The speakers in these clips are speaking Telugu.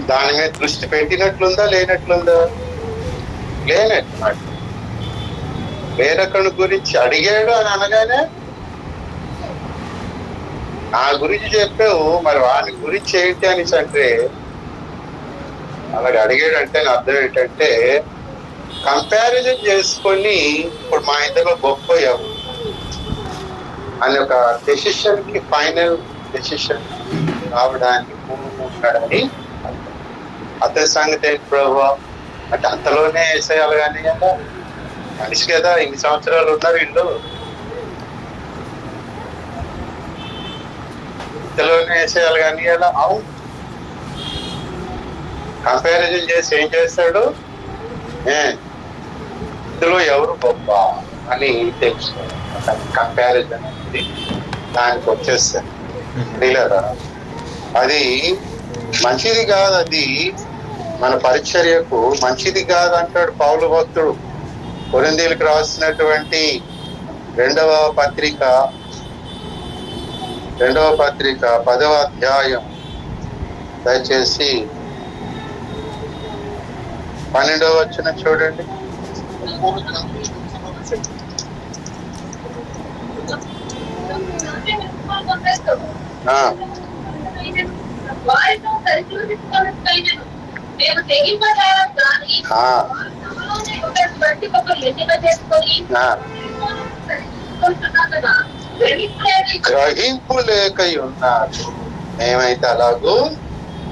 దాని మీద దృష్టి పెట్టినట్లుందా లేనట్లుందా? లేనట్టు. వేరొకరి గురించి అడిగాడు అని అనగానే నా గురించి చెప్పావు, మరి వాని గురించి ఏంటి అని అంటే అలాగే అడిగాడు అంటే నా అర్థం ఏంటంటే కంపారిజన్ చేసుకొని ఇప్పుడు మా ఇద్దరు గొప్ప ఎవరు అని ఒక డెసిషన్ కి ఫైనల్ డెసిషన్ రావడానికి పూనుకుంటున్నాడని అతని సంగతి ఏంటి ప్రభు అంటే అంతలోనే వేసేయాలి కానీ కదా మనిషి కదా, ఇన్ని సంవత్సరాలు ఉన్నారు వీళ్ళు, ఇంతలోనే వేసేయాలి కానీ ఎలా? అవును, కంపారిజన్ చేసి ఏం చేస్తాడు, ఇందులో ఎవరు గొప్ప అని తెలుసుకోవాలి. కంపారిజన్ అనేది దానికి వచ్చేస్తారు లేదా, అది మంచిది కాదు, అది మన పరిచర్యకు మంచిది కాదు అంటాడు పౌలు భక్తుడు కొరింథీయులకు రాసినటువంటి రెండవ పత్రిక 10వ అధ్యాయం దయచేసి 12వ వచనం చూడండి. గ్రహింపు లేక ఉన్నారు, మేమైతే అలాగూ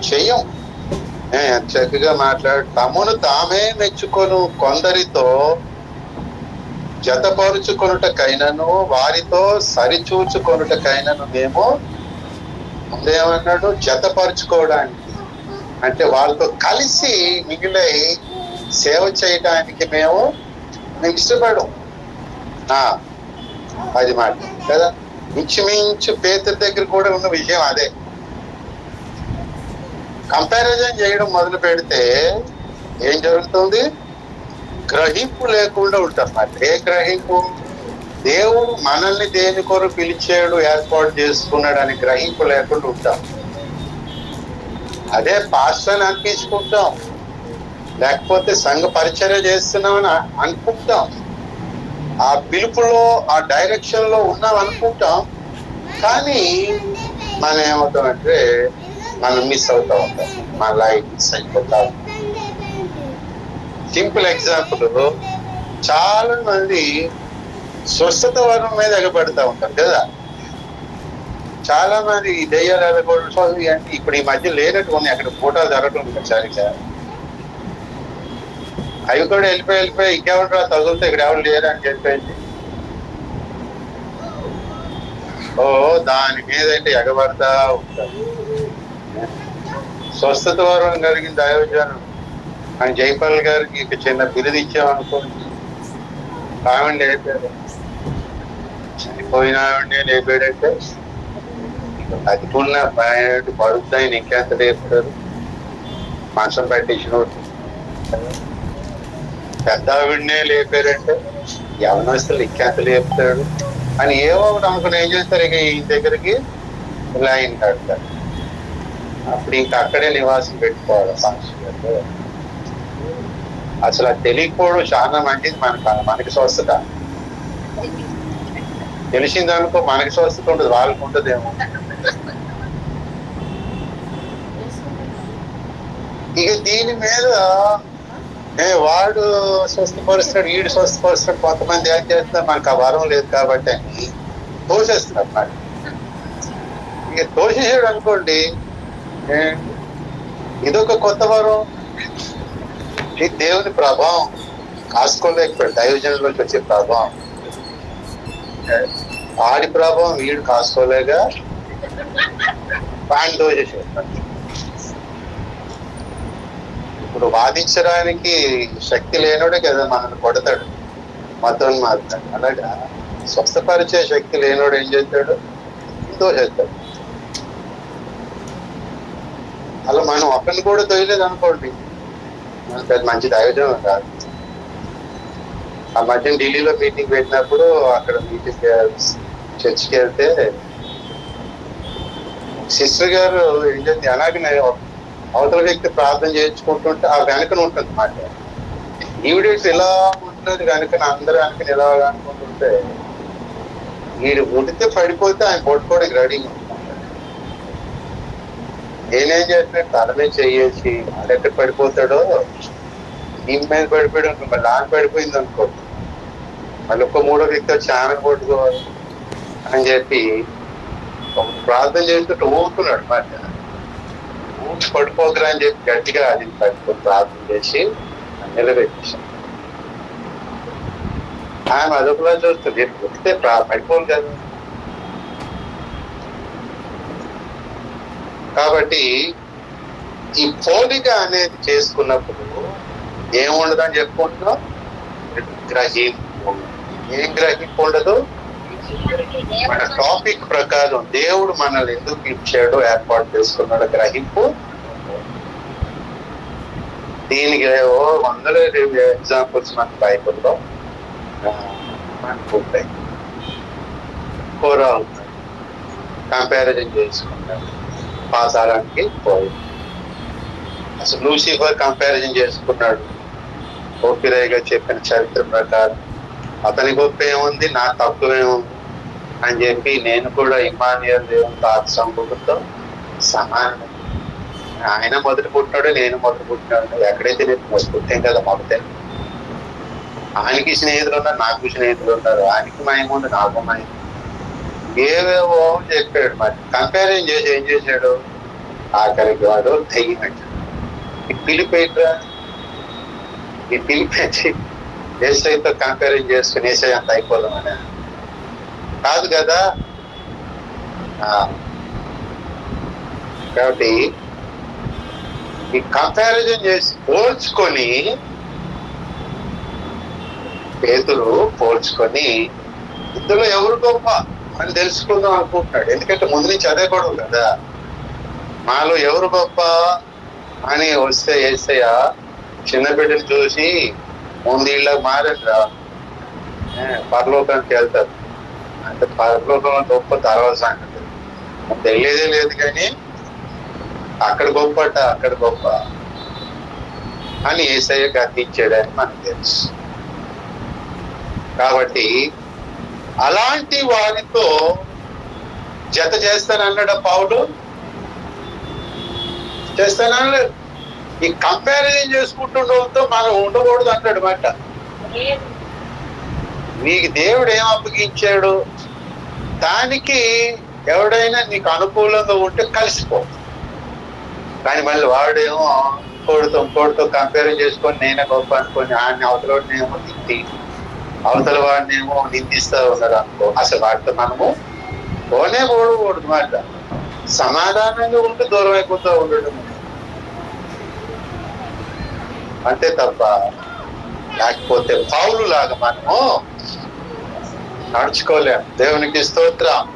చెయ్యం. చక్కగా మాట్లాడు. తమను తామే మెచ్చుకొను కొందరితో జతపరుచుకొనుటకైనను వారితో సరిచూచుకొనుటకైనను మేము ముందేమన్నాడు, జతపరుచుకోవడానికి అంటే వాళ్ళతో కలిసి మిగిలై సేవ చేయడానికి మేము ఇష్టపడం. అది మాట కదా. ఇంచుమించు పేతురు దగ్గర కూడా ఉన్న విషయం అదే. కంపారిజన్ చేయడం మొదలు పెడితే ఏం జరుగుతుంది, గ్రహింపు లేకుండా ఉంటాం. మరి ఏ గ్రహింపు? దేవుడు మనల్ని దేని కొరకు పిలిచాడు, ఏర్పాటు చేసుకున్నాడు అని గ్రహింపు లేకుండా ఉంటాం. అదే పాస్టర్ అని అనిపించుకుంటాం, లేకపోతే సంఘ పరిచర్య చేస్తున్నామని అనుకుంటాం, ఆ పిలుపులో ఆ డైరెక్షన్ లో ఉన్నాం అనుకుంటాం. కానీ మనం ఏమవుతామంటే మనం మిస్ అవుతా ఉంటాం, మన లైఫ్ మిస్ అయిపోతాం. సింపుల్ ఎగ్జాంపుల్, చాలా మంది స్వస్థత వరం మీద ఎగబడతా ఉంటారు కదా. చాలా మంది దెయ్యాలు ఎగబడుతూ అంటే ఇప్పుడు ఈ మధ్య లేనట్టు ఉన్నాయి, అక్కడ ఫోటోలు జరగడం ఉంటుంది సరిగ్గా. అవి కూడా వెళ్ళిపోయి ఇంకెవరు తగులుతా ఇక్కడ ఎవరు లేరు అని చెప్పేసి దాని మీద అయితే ఎగబడతా ఉంటారు. స్వస్థత వరం కలిగిన దైవజనం ఆయన జైపాల్ గారికి ఇక చిన్న బిరుదు ఇచ్చామనుకోండి, ఆవిడ లేపారు, చనిపోయిన ఆవిడనే లేపాడంటే అది కూడా పడుతాయని ఇంకెంత లేపుతారు. మంచం పెట్టించిన పెద్ద ఆవిడనే లేపారంటే యవనస్తులు ఇంకెంత లేపుతాడు అని ఏవో ఒకటి అనుకుని ఏం చేస్తారు, ఇక ఈ దగ్గరికి లైన్ కడతారు. అప్పుడు ఇంక అక్కడే నివాసం పెట్టుకోవాలి ఫంక్షన్. అసలు అది తెలియకపోవడం చాలా మంచిది. మనకి స్వస్థత తెలిసిందనుకో మనకి స్వస్థత ఉంటుంది, వాళ్ళకు ఉంటుందేమో. ఇక దీని మీద వాడు స్వస్థపరుస్తాడు, వీడు స్వస్థపరుస్తాడు, కొంతమంది ఏం చేస్తున్నారు, మనకు ఆ వరం లేదు కాబట్టి అని తోసేస్తున్నారు. అన్నమాట ఇక తోసేసాడు అనుకోండి, ఇదొక కొత్త వరం. ఈ దేవుని ప్రభావం కాసుకోలేకపోయాడు, దైవజనులోకి వచ్చే ప్రభావం, ఆడి ప్రభావం వీడు కాసుకోలేక పాన్ తోసేసాడు. ఇప్పుడు వాదించడానికి శక్తి లేనోడే కదా మనల్ని కొడతాడు, మతం మారుతాడు. అలాగా స్వస్థపరిచే శక్తి లేనోడు ఏం చేస్తాడు, తోసేస్తాడు. అలా మనం ఒకరిని కూడా తోయలేదు అనుకోండి, మనకు అది మంచి దైవజనం కాదు. ఆ మధ్య ఢిల్లీలో మీటింగ్ పెట్టినప్పుడు అక్కడ మీటింగ్ చర్చికి వెళ్తే సిస్టర్ గారు ఏం చేస్తే అలాగే అవతల వ్యక్తి ప్రార్థన చేయించుకుంటుంటే ఆ వెనకన ఉంటుంది మాట. ఈవిడేసి ఇలా ఉంటున్నది వెనకన, అందరూ వెనకన ఇలా అనుకుంటుంటే వీడు ఉడితే పడిపోతే ఆయన పట్టుకోవడానికి రెడీగా ఉంటున్నాడు. నేనేం చేస్తున్నాడు, తల మీద చేసి ఎక్కడ పడిపోతాడో, నీ మీద పడిపోయాడు అనుకో, మళ్ళీ ఆమె పడిపోయింది అనుకో, మళ్ళీ ఒక్క మూడో వ్యక్తి చాలా కొట్టుకోవాలి అని చెప్పి ప్రార్థన చేస్తుంటే ఊరుకున్నాడు మాట. ఊరికి పడిపోతురా అని చెప్పి గట్టిగా అది పట్టుకొని ప్రార్థన చేసి నిలబెట్టేశాడు. ఆమె అదొకలా చూస్తుంది, ఉడితే పడిపోను కదా. కాబట్టి ఈ పోలిక అనేది చేసుకున్నప్పుడు ఏముండదని చెప్పుకుంటున్నాం, గ్రహింపు. ఏం గ్రహింపు ఉండదు? మన టాపిక్ ప్రకారం దేవుడు మనల్ని ఎందుకు పిలిచాడో, ఏర్పాటు చేసుకున్నాడో గ్రహింపు. దీనికి వందల ఎగ్జాంపుల్స్ మన బైబుల్లో మనకు ఉంటాయి. కోరా కంపారిజన్ చేసుకుంటాడు, పాతాళానికి పోయి. అసలు లూసిఫర్ కంపారిజన్ చేసుకున్నాడు ఓపిరైగా చెప్పిన చరిత్ర ప్రకారం. అతని గొప్ప ఏముంది, నా తక్కువేముంది అని చెప్పి నేను కూడా ఇమానియల్ దేవునితో సంభూతితో సమానం. ఆయన మొదటి పుట్టినాడు, నేను మొదటి పుట్టినాడు. ఎక్కడైతే నేను మొదటి పుట్టాం కదా మొదటే. ఆయనకి స్నేహితులు ఉన్నారు, నాకు స్నేహితులు ఉన్నారు. ఆయనకి మాయం ఉంది, నాకు మాయం. ఏవేవో చెప్పాడు. మరి కంపారిజన్ చేసి ఏం చేశాడు, ఆఖరికి వాడు తెగినట్టు ఈ పిలిపేట్రా, ఈ పిలిపేసి ఏసైతో కంపారిజన్ చేసుకుని ఏసై అంత అయిపోదామని కాదు కదా. కాబట్టి ఈ కంపారిజన్ చేసి పోల్చుకొని, పేతురు పోల్చుకొని ఇందులో ఎవరు గొప్ప అని తెలుసుకుందాం అనుకుంటున్నాడు. ఎందుకంటే ముందు నుంచి అదే గొడవ కదా, మాలో ఎవరు గొప్ప అని వస్తే యేసయ్య చిన్న బిడ్డను చూసి ముందు ఇళ్ళకి మారట్రా, పరలోకానికి వెళ్తారు అంటే పరలోకంలో గొప్ప తర్వాత సంగతి తెలియదే లేదు, కానీ అక్కడ గొప్పట అక్కడ గొప్ప అని యేసయ్య గర్తించాడని మనకు తెలుసు. కాబట్టి అలాంటి వారితో జత చేస్తానన్నాడు పౌలు, చేస్తానన్నాడు. ఈ కంపారిజన్ చేసుకుంటుండటంతో మనం ఉండకూడదు అన్నాడు మాట. నీకు దేవుడు ఏం అప్పగించాడు, దానికి ఎవడైనా నీకు అనుకూలంగా ఉంటే కలిసిపో. కానీ మళ్ళీ వాడేమో ఇంకోటితో కంపేర్ చేసుకొని నేనే గొప్ప అనుకొని ఆయన అవతలనేమో తిట్టి అవతల వాడినేమో నిందిస్తూ ఉన్నారు అనుకో, అసలు వాటితో మనము పోకూడదు మాట. సమాధానంగా ఉంటూ దూరం అయిపోతూ ఉండడం అంతే తప్ప, లేకపోతే పౌలు లాగా మనము నడుచుకోలేం. దేవునికి స్తోత్రం.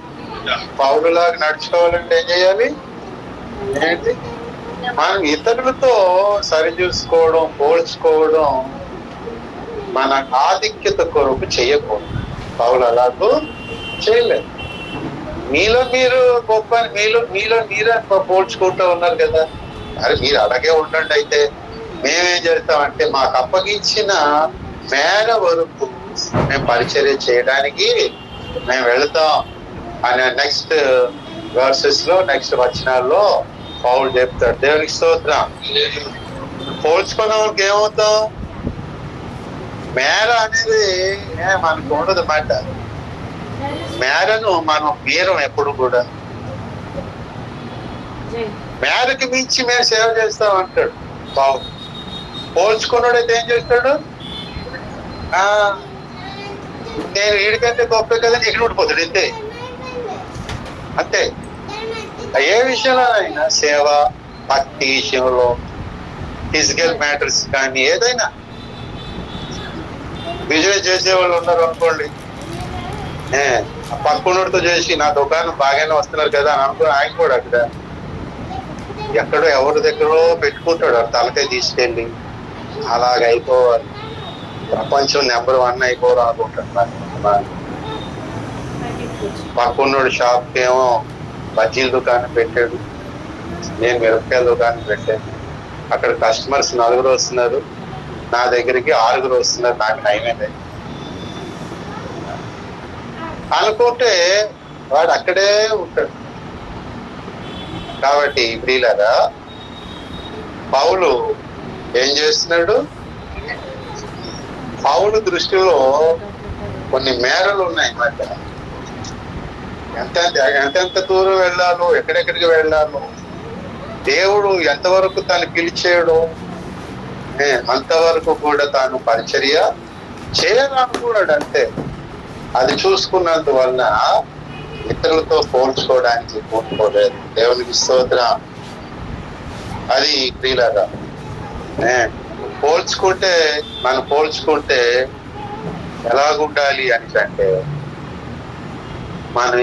పౌలు లాగా నడుచుకోవాలంటే ఏం చేయాలి, ఏంటి, మనం ఇతరులతో సరిచూసుకోవడం, పోల్చుకోవడం మన ఆధిక్యత కొరకు చేయకూడదు. పౌలు అలాగూ చేయలేదు. మీలో మీరు గొప్ప, మీలో మీరే పోల్చుకుంటూ ఉన్నారు కదా. మరి మీరు అలాగే ఉండండి. అయితే మేమేం చేస్తామంటే మాకు అప్పగించిన మేర వరకు మేము పరిచర్య చేయడానికి మేము వెళతాం అనే నెక్స్ట్ వర్సెస్ లో, నెక్స్ట్ వచనాల్లో పౌలు చెప్తాడు. దేవునికి స్తోత్రం. పోల్చుకున్న వాళ్ళకి ఏమవుతాం, మేర అనేది మనకు ఉండదు మాట. మేరను మనం మీరం ఎప్పుడు కూడా, మేరకు మించి మేము సేవ చేస్తాం అంటాడు పౌలు. పోల్చుకున్నాడైతే ఏం చేస్తాడు, నేను వీడికంటే గొప్ప కదా ఇక్కడ ఉండిపోతాడు. అంతే అంతే. ఏ విషయంలో అయినా, సేవ, భక్తి విషయంలో, ఫిజికల్ మ్యాటర్స్ కానీ ఏదైనా. బిజినెస్ చేసే వాళ్ళు ఉన్నారు అనుకోండి, పక్కనోడితో చేసి నా దుకాణం బాగానే వస్తున్నారు కదా అని అనుకుని ఆయన కూడా అక్కడ ఎక్కడో ఎవరి దగ్గరో పెట్టుకుంటాడు తలకాయ తీసుకెళ్ళి. అలాగ అయిపోవాలి, ప్రపంచం నెంబర్ 1 అయిపోవాలనుకుంటాడు. పక్కన్నోడు షాప్కి ఏమో బజ్జీల దుకాణం పెట్టాడు, నేను మిరపకాయల దుకాణం పెట్టాను, అక్కడ కస్టమర్స్ 4 వస్తున్నారు, నా దగ్గరికి 6 వస్తున్నారు, నాకు నయమే అనుకుంటే వాడు అక్కడే ఉంటాడు. కాబట్టి ప్రియులారా, పౌలు ఏం చేస్తున్నాడు? పౌలు దృష్టిలో కొన్ని మేరలు ఉన్నాయి మధ్య. ఎంతెంత దూరం వెళ్ళాలో, ఎక్కడెక్కడికి వెళ్ళాలో, దేవుడు ఎంతవరకు తాను పిలిచాడో అంతవరకు కూడా తాను పరిచర్య చేయాలనుకున్నాడు. అంతే. అది చూసుకున్నందువలన ఇతరులతో పోల్చుకోవడానికి పోల్చుకోలేదు. దేవునికి స్తోత్రం. అది ప్రియులారా, పోల్చుకుంటే ఎలాగుండాలి అని అంటే, మనం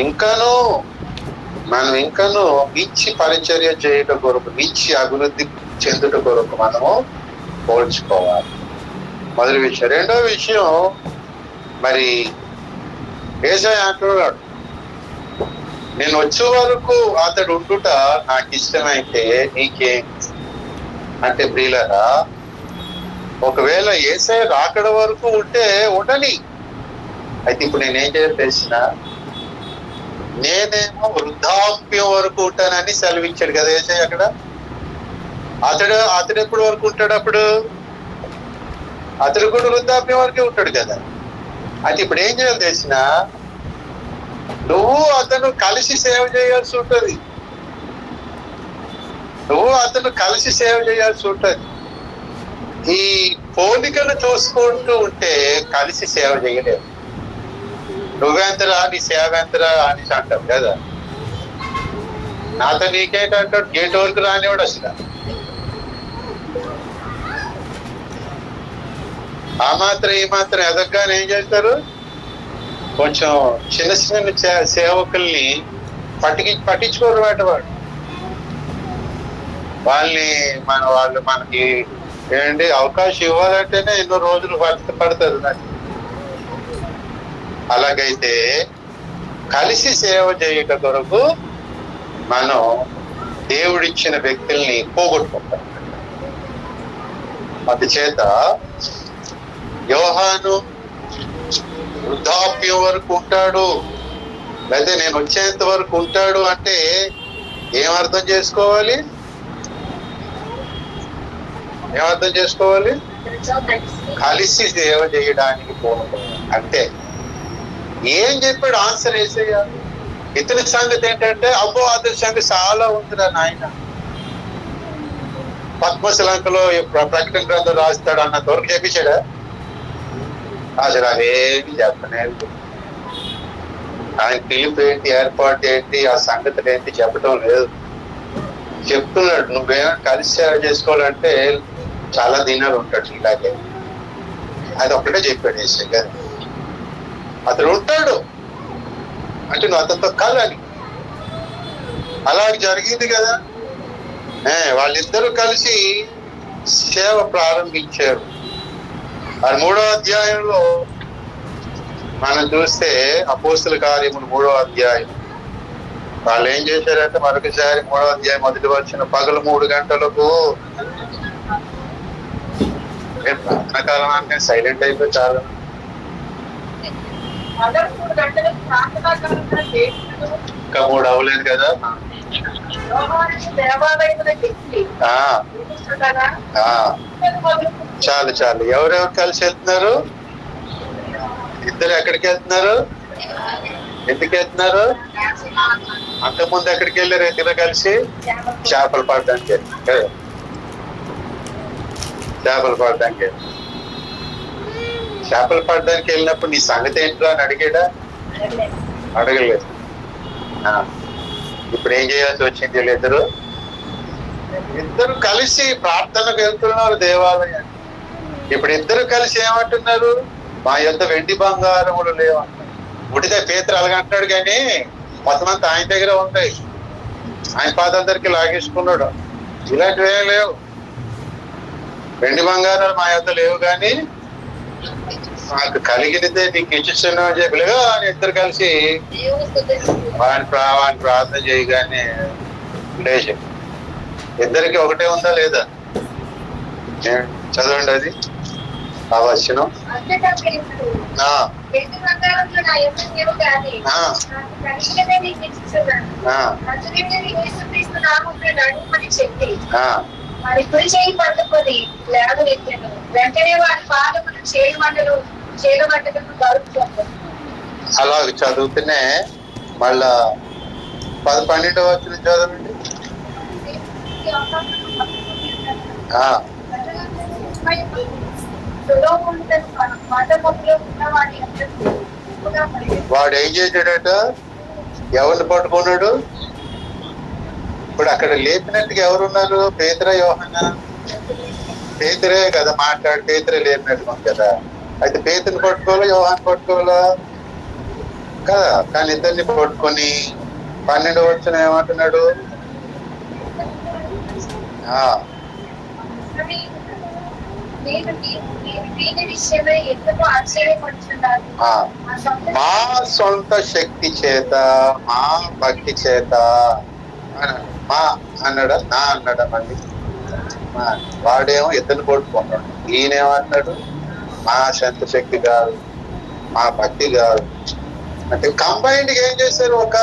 ఇంకాను మించి పరిచర్య చేయటం కొరకు, మించి అభివృద్ధి చెందుట కొరకు మనము పోల్చుకోవాలి. మొదటి విషయం. రెండో విషయం, మరి యేసయ్య అంటున్నాడు, నేను వచ్చే వరకు అతడు ఉండుట నాకు ఇష్టమైతే నీకేం అంటే, ప్రియులారా, ఒకవేళ యేసయ్య రాకడ వరకు ఉంటే ఉండని. అయితే ఇప్పుడు నేనేం చేయాలి తెలిసిన, నేనేమో వృద్ధాప్యం వరకు ఉంటానని సెలవిచ్చాడు కదా యేసయ్య అక్కడ. అతడు ఎప్పుడు వరకు ఉంటాడు? అప్పుడు అతడు కూడా వృద్ధాప్యం వరకే ఉంటాడు కదా. అయితే ఇప్పుడు ఏం చేయాలి తెలిసిన, నువ్వు అతను కలిసి సేవ చేయాల్సి ఉంటుంది. ఈ పోలికను చూసుకుంటూ ఉంటే కలిసి సేవ చేయలేవు. నువ్వెంతరా, నీ సేవ ఎంతరా అని అంటావు కదా. నాతో నీకేంటంటాడు, గేట్ వరకు రానివాడు అసలు. ఆ మాత్రం ఈ మాత్రం ఎదగ్గానే ఏం చేస్తారు, కొంచెం చిన్న చిన్న సేవకుల్ని పట్టించుకోరు వాడు. వాళ్ళు మనకి ఏంటి అవకాశం ఇవ్వాలంటేనే ఎన్నో రోజులు పడుతుంది నాకు. అలాగైతే కలిసి సేవ చేయట కొరకు మనం దేవుడిచ్చిన వ్యక్తుల్ని పోగొట్టుకుంటాం. అందుచేత యోహాను వృద్ధాప్యం వరకు ఉంటాడు, లేదా నేను వచ్చేంత వరకు ఉంటాడు అంటే ఏమర్థం చేసుకోవాలి? కలిసి సేవ చేయడానికి పూనుకోవాలి అంతే. ఏం చెప్పాడు ఆన్సర్ యేసయ్య? ఇతని సంగతి ఏంటంటే, అబ్బో అతని సంగతి చాలా ఉందిరా నాయన, పద్మశ్రీలంకలో ప్రకటన గ్రంథం రాస్తాడు అన్నంత వరకు చెప్పించాడా? అసలు అదేమి చెప్పలేదు. ఆయన పిలుపు ఏంటి, ఏర్పాటు ఏంటి, ఆ సంగతులు ఏంటి చెప్పడం లేదు. చెప్తున్నాడు, నువ్వేమైనా కలిసి సేవ చేసుకోవాలంటే చాలా దినాలు ఉంటాడు ఇలాగే. అది ఒక్కటే చెప్పాడు యేసయ్య గారు. అతడు ఉంటాడు అంటే నువ్వు అతనితో కలని. అలా జరిగింది కదా. వాళ్ళిద్దరూ కలిసి సేవ ప్రారంభించారు. అది 3వ అధ్యాయంలో మనం చూస్తే, అపోస్తుల కార్యములు 3వ అధ్యాయం, వాళ్ళు ఏం చేశారంటే మరొకసారి 3వ అధ్యాయం మొదటి వచ్చిన పగలు 3 గంటలకు ప్రార్థన కాలం అంటే సైలెంట్ అయిపోయి చాలా. ఇంకా 3 అవ్వలేదు కదా. చాలు. ఎవరెవరు కలిసి వెళ్తున్నారు? ఇద్దరు. ఎక్కడికి వెళ్తున్నారు? ఎందుకు వెళ్తున్నారు? అంతకుముందు ఎక్కడికి వెళ్ళారు ఇద్దరు కలిసి? చేపలు పడడానికి. చేపలు పడడానికి వెళ్ళినప్పుడు నీ సంగతి ఏంటో అని అడిగాడా? అడగలేదు. ఇప్పుడు ఏం చేయాల్సి వచ్చింది? ఇద్దరు కలిసి ప్రార్థనకు వెళ్తున్నారు దేవాలయాన్ని. ఇప్పుడు ఇద్దరు కలిసి ఏమంటున్నారు? మా యొద్ద వెండి బంగారములు లేవంటారు. ఉడితే పేతురు అలాగంటున్నాడు, కానీ మొత్తం అంతా ఆయన దగ్గర ఉంటాయి. ఆయన పాదాల దగ్గరికి లాగేసుకున్నాడు. ఇలాంటివి ఏం లేవు. వెండి బంగారాలు మా యొద్ద లేవు, కానీ నాకు కలిగినదే నీకు ఇచ్చిస్తున్నావు అని చెప్పి లేవు అని ఇద్దరు కలిసి వాడిని ప్రార్థన చేయగానే లేచి ఇద్దరికి ఒకటే ఉందా లేదా? చదవండి అది ఆ వచనం. ఆ, మరి కుడి చేయి పట్టుకొని లేవనెత్తెను. వెంటనే వారి పాదములు చేరుమంటలకు గరుకుతుంది. అలా చదువుతూనే మళ్ళా 12వ వచనం చదవండి. వాడు ఏం చేశాడట? ఎవరిని పట్టుకున్నాడు? ఇప్పుడు అక్కడ లేపినట్టుగా ఎవరున్నారు? పేతురు, యోహన్నా? పేతురే కదా పేతురే లేపినట్టుగా కదా. అయితే పేతుని పట్టుకోవాలా, యోహాన్ని పట్టుకోవాలా కదా? కానీ ఇద్దరిని పట్టుకొని 12వ వచనం ఏమంటున్నాడు? మా సొంత శక్తి చేత, మా భక్తి చేత మా అన్నాడా? నా అన్నాడా? మళ్ళీ వాడేమో ఇద్దరిని పట్టుకున్నాడు. ఈయనేమన్నాడు? మా సొంత శక్తి కాదు, మా భక్తి కాదు. అంటే కంబైన్డ్ ఏం చేశారు? ఒక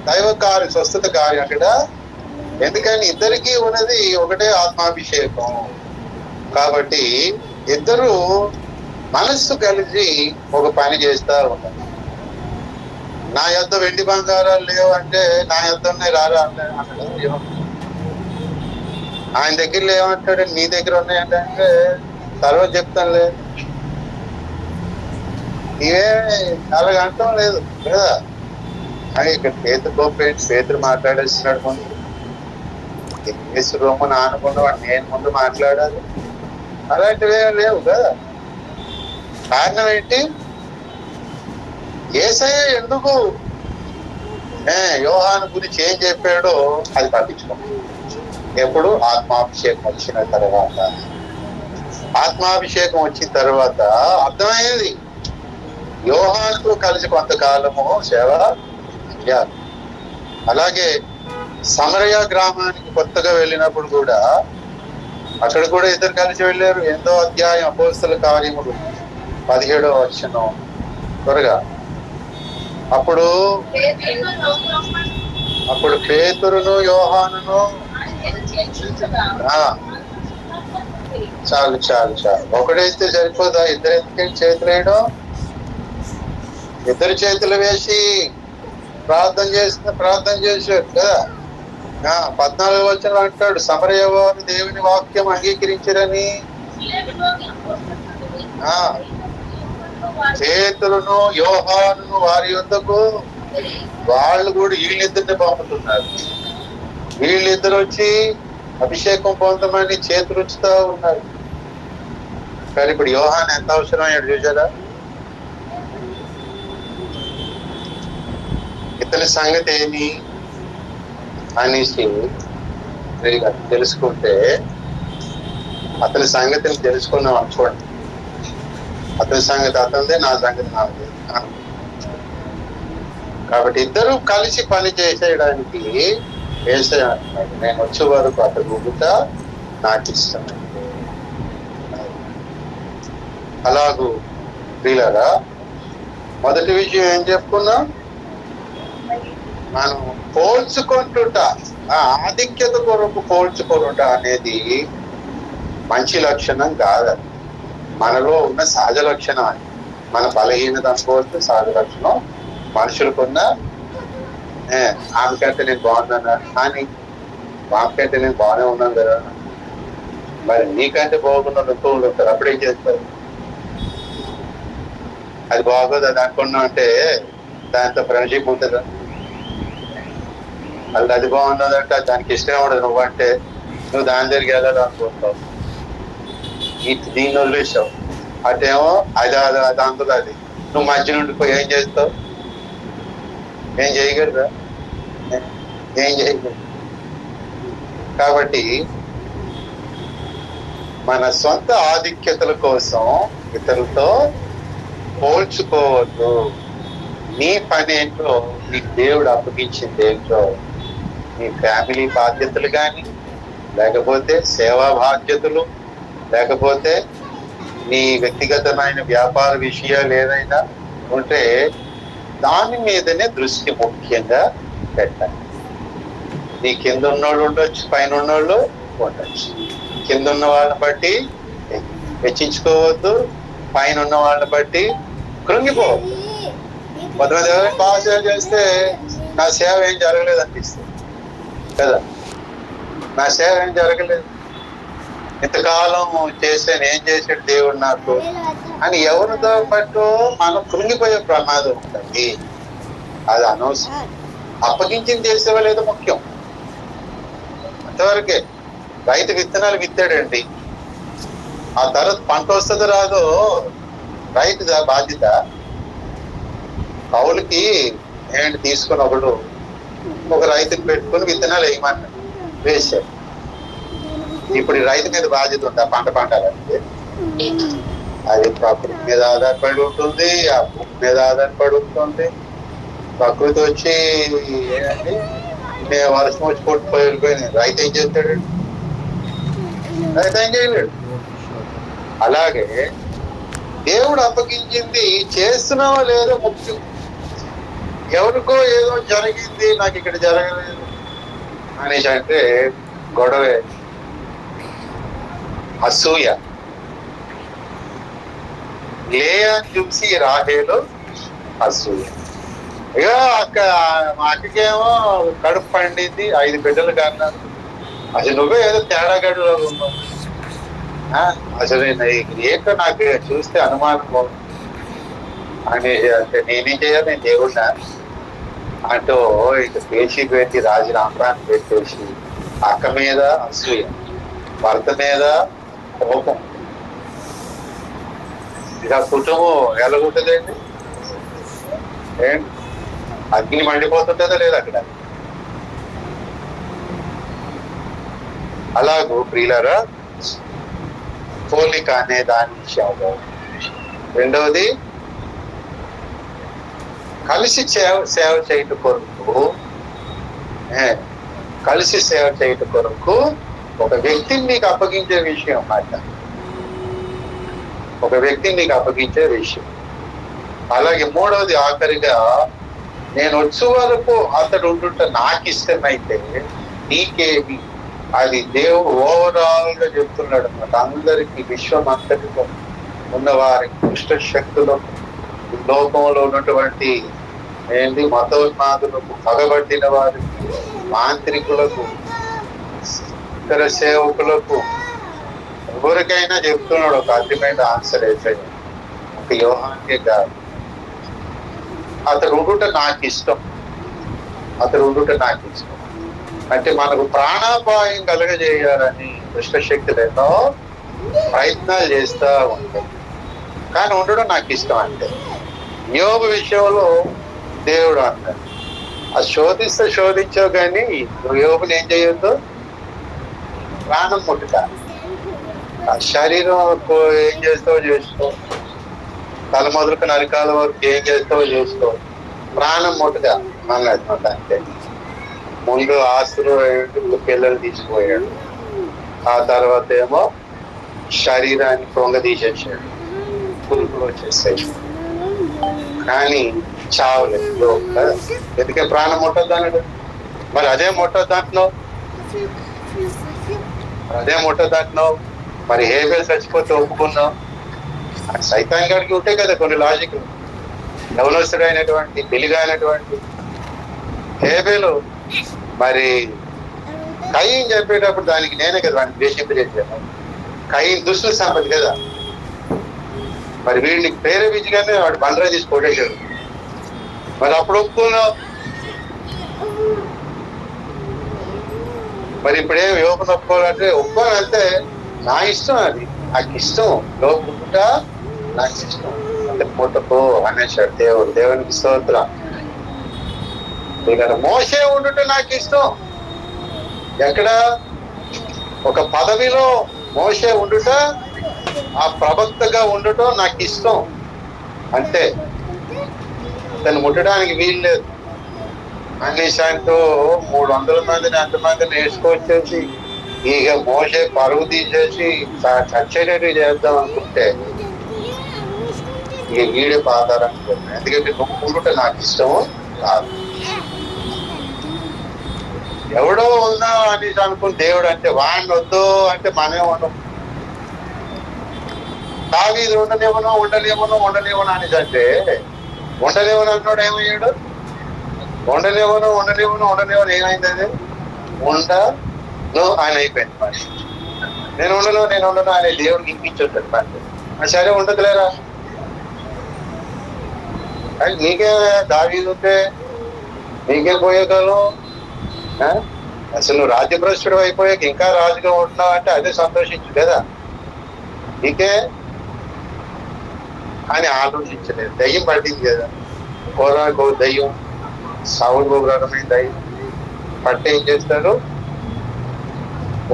దైవ కార్యం, స్వస్థత కార్యం అక్కడ. ఎందుకని ఇద్దరికి ఉన్నది ఒకటే ఆత్మాభిషేకం. కాబట్టి ఇద్దరు మనస్సు కలిసి ఒక పని చేస్తా ఉన్నారు. నా యొద్ద వెండి బంగారాలు లేవు అంటే నా యొద్ద ఉన్నాయి రారా అన్నాడు. ఆయన దగ్గర లేవంటాడు, నీ దగ్గర ఉన్నాయంటే తర్వాత చెప్తానులే. ఇవే అలాగ అంటాం లేదు కదా. అని ఇక్కడ పేతురు మాట్లాడేస్తున్నాడు. ముందు రూమును ఆనుకున్నవాడు నేను ముందు మాట్లాడాలి. అలాంటివే లేవు కదా. కారణం ఏంటి? యేసయ్య ఎందుకు యోహాను గురించి ఏం చెప్పాడో అది పట్టించుకో. ఎప్పుడు? ఆత్మాభిషేకం వచ్చిన తర్వాత. ఆత్మాభిషేకం వచ్చిన తర్వాత అర్థమైంది, యోహానుతో కలిసి కొంతకాలము సేవ చేయాలి. అలాగే సమరయ గ్రామానికి కొత్తగా వెళ్ళినప్పుడు కూడా అక్కడ కూడా ఇద్దరు కలిసి వెళ్ళారు. 8వ అధ్యాయం అపోస్తల కార్యములు 17వ వచనం త్వరగా. అప్పుడు పేతురును యోహానును చాలు చాలు చాలు. ఒకడైతే సరిపోదా? ఇద్దరు ఎందుకంటే చేతులు వేయడం? ఇద్దరు చేతులు వేసి ప్రార్థన చేశారు కదా. 14వ వచనం అంటాడు, సమరయ వారు దేవుని వాక్యం అంగీకరించరని పేతురును యోహానును వారి యొద్దకు వాళ్ళు కూడా వీళ్ళిద్దరిని పంపుతున్నారు. వీళ్ళిద్దరు వచ్చి అభిషేకం పొందమని చేతులు ఉంచుతా ఉన్నారు. కానీ ఇప్పుడు యోహాను ఎంత అవసరమయ్యాడు చూసారా? ఇతని సంగతి ఏమి అనేసి తెలుసుకుంటే, అతని సంగతిని తెలుసుకున్నాం అనుకోండి. అతని సంగతి అతనిదే, నా సంగతి నాదే. కాబట్టి ఇద్దరు కలిసి పని చేసేయడానికి యేసయ్య అంటున్నాడు, నేను వచ్చే వరకు అతను ఊగుతా నాకు ఇష్టం. అలాగూ ప్రియులారా, మొదటి విషయం ఏం చెప్పుకున్నాం? మనం పోల్చుకుంటుట, ఆధిక్యత కొరకు పోల్చుకుంటుట అనేది మంచి లక్షణం కాదు. మనలో ఉన్న సహజ లక్షణం అని. మన బలహీనత అనుకోవచ్చు సహజ లక్షణం. మనుషులకున్న ఆమె కంటే నేను బాగున్నానా అని, ఆమె కంటే నేను బాగానే ఉన్నాను కదా, మరి నీకంటే బాగున్న ఎక్కువ ఉంటారు. అప్పుడేం చేస్తారు? అది బాగోదు అది అనుకున్నావు అంటే దాంతో ఫ్రెండ్షిప్ ఉంటుందా? అది బాగున్నదంటే దానికి ఇష్టం ఉండదు. నువ్వంటే నువ్వు దాని దగ్గరికి వెళ్ళాలి అనుకుంటావు, దీన్ని వదిలేసావు. అటేమో అది అందులో అది నువ్వు మధ్య నుండి పోయి ఏం చేస్తావు? ఏం చేయగలరా? ఏం చేయగలరు. కాబట్టి మన సొంత ఆధిక్యతల కోసం ఇతరులతో పోల్చుకోవద్దు. నీ పని ఏంటో, నీకు దేవుడు అప్పగించింది ఏంటో నీ ఫ్యామిలీ బాధ్యతలు కానీ, లేకపోతే సేవా బాధ్యతలు, లేకపోతే నీ వ్యక్తిగతమైన వ్యాపార విషయాలు ఏదైనా ఉంటే దాని మీదనే దృష్టి ముఖ్యంగా పెట్టాలి. నీ కింద ఉన్నోళ్ళు ఉండొచ్చు, పైన ఉన్నోళ్ళు ఉండొచ్చు. కింద ఉన్న వాళ్ళని బట్టి హెచ్చించుకోవద్దు, పైన ఉన్న వాళ్ళని బట్టి కృంగిపోవద్దు. కొంతమంది ఎవరైనా బాగా సేవ చేస్తే నా సేవ ఏం జరగలేదు అనిపిస్తుంది కదా, నా సేవ ఏం జరగలేదు, ఇంతకాలం చేశాను, ఏం చేశాడు దేవుడు నాకు అని ఎవరితో పట్టు మనం కృంగిపోయే ప్రమాదం ఉంటుంది. అది అనవసరం. అప్పగించింది చేసేవా లేదో ముఖ్యం. అంతవరకే. రైతు విత్తనాలు విత్తాడండి, ఆ తర్వాత పంట వస్తుందో రాదో రైతు బాధ్యత. కౌలుకి ఏంటి తీసుకుని ఒకడు ఒక రైతుని పెట్టుకుని విత్తనాలు వేయమన్నాడు, వేశాడు. ఇప్పుడు ఈ రైతు మీద బాధ్యత ఉంది ఆ పంట పండాలంటే. అది ప్రకృతి మీద ఆధారపడి ఉంటుంది, ఆ భూమి మీద ఆధారపడి ఉంటుంది. ప్రకృతి వచ్చి ఏంటంటే నేను వర్షం వచ్చి కొట్టుపోయి వెళ్ళిపోయినాయి, రైతు ఏం చేస్తాడు? రైతు ఏం చేయలేడు. అలాగే దేవుడు అప్పగించింది చేస్తున్నావో లేదో ముఖ్యం. ఎవరికో ఏదో జరిగింది, నాకు ఇక్కడ జరగలేదు అనేసి అంటే గొడవే, అసూయ. లేయని చూసి రాహేలు అసూయ. ఇక మా అక్కకేమో కడుపు పండింది, 5 బిడ్డలు కన్నారు. అసలు నువ్వే ఏదో తేడా గడులో ఉన్నావు. అసలు ఏంటో నాకు చూస్తే అనుమానం అని అంటే నేనేం చేయాలి, నేను దేవుడినా అంటూ ఇక పేచి పెట్టి రాజుని అమ్రాన్ని పెట్టేసి అక్క మీద అసూయ, భర్త మీద కోపం. ఇక కుటుంబం ఎలాగుంటుందండి? ఏంటి అగ్ని మండిపోతుంటుందా లేదా అక్కడ? అలాగూ ప్రియులారా, పోలిక అనే దాని విషయంలో. రెండవది, కలిసి సేవ చేయట కొరకు, కలిసి సేవ చేయట కొరకు ఒక వ్యక్తిని నీకు అప్పగించే విషయం అన్నమాట. ఒక వ్యక్తిని నీకు అప్పగించే విషయం. అలాగే మూడవది, ఆఖరిగా, నేను వచ్చే వరకు అతడు ఉంటుంటే నాకు ఇష్టమైతే నీకేమి. అది దేవుడు ఓవరాల్ గా చెప్తున్నాడు అన్నమాట. అందరికి, విశ్వం అంతటిలో ఉన్న వారికి, దుష్ట శక్తులకు, లోకంలో ఉన్నటువంటి మతోన్మాదులకు, పగబట్టిన వారికి, మాంత్రికులకు, ఇతర సేవకులకు, ఎవరికైనా చెప్తున్నాడు ఒక అర్థమైన ఆన్సర్ అయితే ఒక యోహాన్కే కాదు. అతడు ఉండుట నాకు ఇష్టం, అతడు ఉండుట నాకు ఇష్టం. అంటే మనకు ప్రాణాపాయం కలగజేయాలని దుష్టశక్తులు ఎన్నో ప్రయత్నాలు చేస్తూ ఉంటాయి, కానీ ఉండడం నాకు ఇష్టం. అంటే యోగ విషయంలో దేవుడు అన్నాడు, అది శోధిస్తే శోధించావు, కానీ యోగుని ఏం చేయొద్దు, ప్రాణం ముట్టుక. ఆ శరీరం ఏం చేస్తావో చేసుకో, తల మొదలుకు నరికాల వరకు ఏం చేస్తావో చేసుకో, ప్రాణం ముట్టుక అన్నమాట. అంతే. ముందు ఆస్తులు పిల్లలు తీసుకుపోయాడు, ఆ తర్వాత ఏమో శరీరాన్ని పొంగ తీసేసాడు, పురుగులు వచ్చేసాయి, కానీ చావలేదు. ఎందుకే ప్రాణం ముట్టద్దు అన్నాడు. మరి అదే ముట్టద్దు అంటున్నావు, అదే ముట్టద్దు అంటున్నావు. మరి హేబేల్ చచ్చిపోతే ఒప్పుకున్నావు. సైతాన్ గారికి ఉంటాయి కదా కొన్ని లాజిక్. యవనస్తుడు అయినటువంటి, పెళ్లిగా అయినటువంటి హేబేలు మరి కయీన్ చెప్పేటప్పుడు దానికి నేనే కదా వాడిని ద్వేషింపజేశాను. కయీన్ దుష్టుల సంపత్తి కదా. మరి వీడిని ప్రేరేపించగానే వాడు బండరా తీసి కొట్టేశాడు. మరి అప్పుడు ఒప్పుకున్నావు. మరి ఇప్పుడేం యువకుని ఒప్పుకోవాలంటే ఒప్పుకోవాలంటే నా ఇష్టం, అది నాకు ఇష్టం, లోపుకుంట నాకు ఇష్టం అంటే ముట్టకో అనేసాడు దేవుడు. దేవునికి స్తోత్రం. ఇక్కడ మోసే ఉండుట నాకు ఇష్టం. ఎక్కడ ఒక పదవిలో మోసే ఉండుట, ఆ ప్రవక్తగా ఉండటం నాకు ఇష్టం. అంతే, తను ముట్టడానికి వీలు లేదు. అనేసి అంటూ 300 మందిని అంతమందిని వేసుకొచ్చేసి ఇక మోసే పరుగు తీసేసి చచ్చేటట్టు చేద్దాం అనుకుంటే ఇక వీడే పాతారం పోతాడు. ఎందుకంటే నువ్వు ఉండుట నాకు ఇష్టము కాదు. ఎవడో ఉందా అనేసి అనుకుని దేవుడు అంటే వాడిని వద్దు అంటే మనమే ఉండం. దావీదు ఉండలేమనో అనేసి అంటే ఉండలేమని అంటున్నాడు. ఏమయ్యాడు? ఉండలేమను ఏమైంది? అది ఉండను ఆయన అయిపోయింది పని. నేను ఉండను అనే దేవుడికి ఇంపించొద్దు పని. సరే ఉండదులేరా, అది నీకే దావీదు ఉంటే నీకే పోయేగలవు. అసలు నువ్వు రాజ్యభ్రష్టుడు అయిపోయాక ఇంకా రాజుగా ఉంటున్నావు అంటే అదే సంతోషించు కదా, నీకే అని ఆలోచించలేదు. దయ్యం పట్టింది కదా, కోరాకు దయ్యం, సౌలు రకమైన దయ్యం పట్టి ఏం చేస్తారు?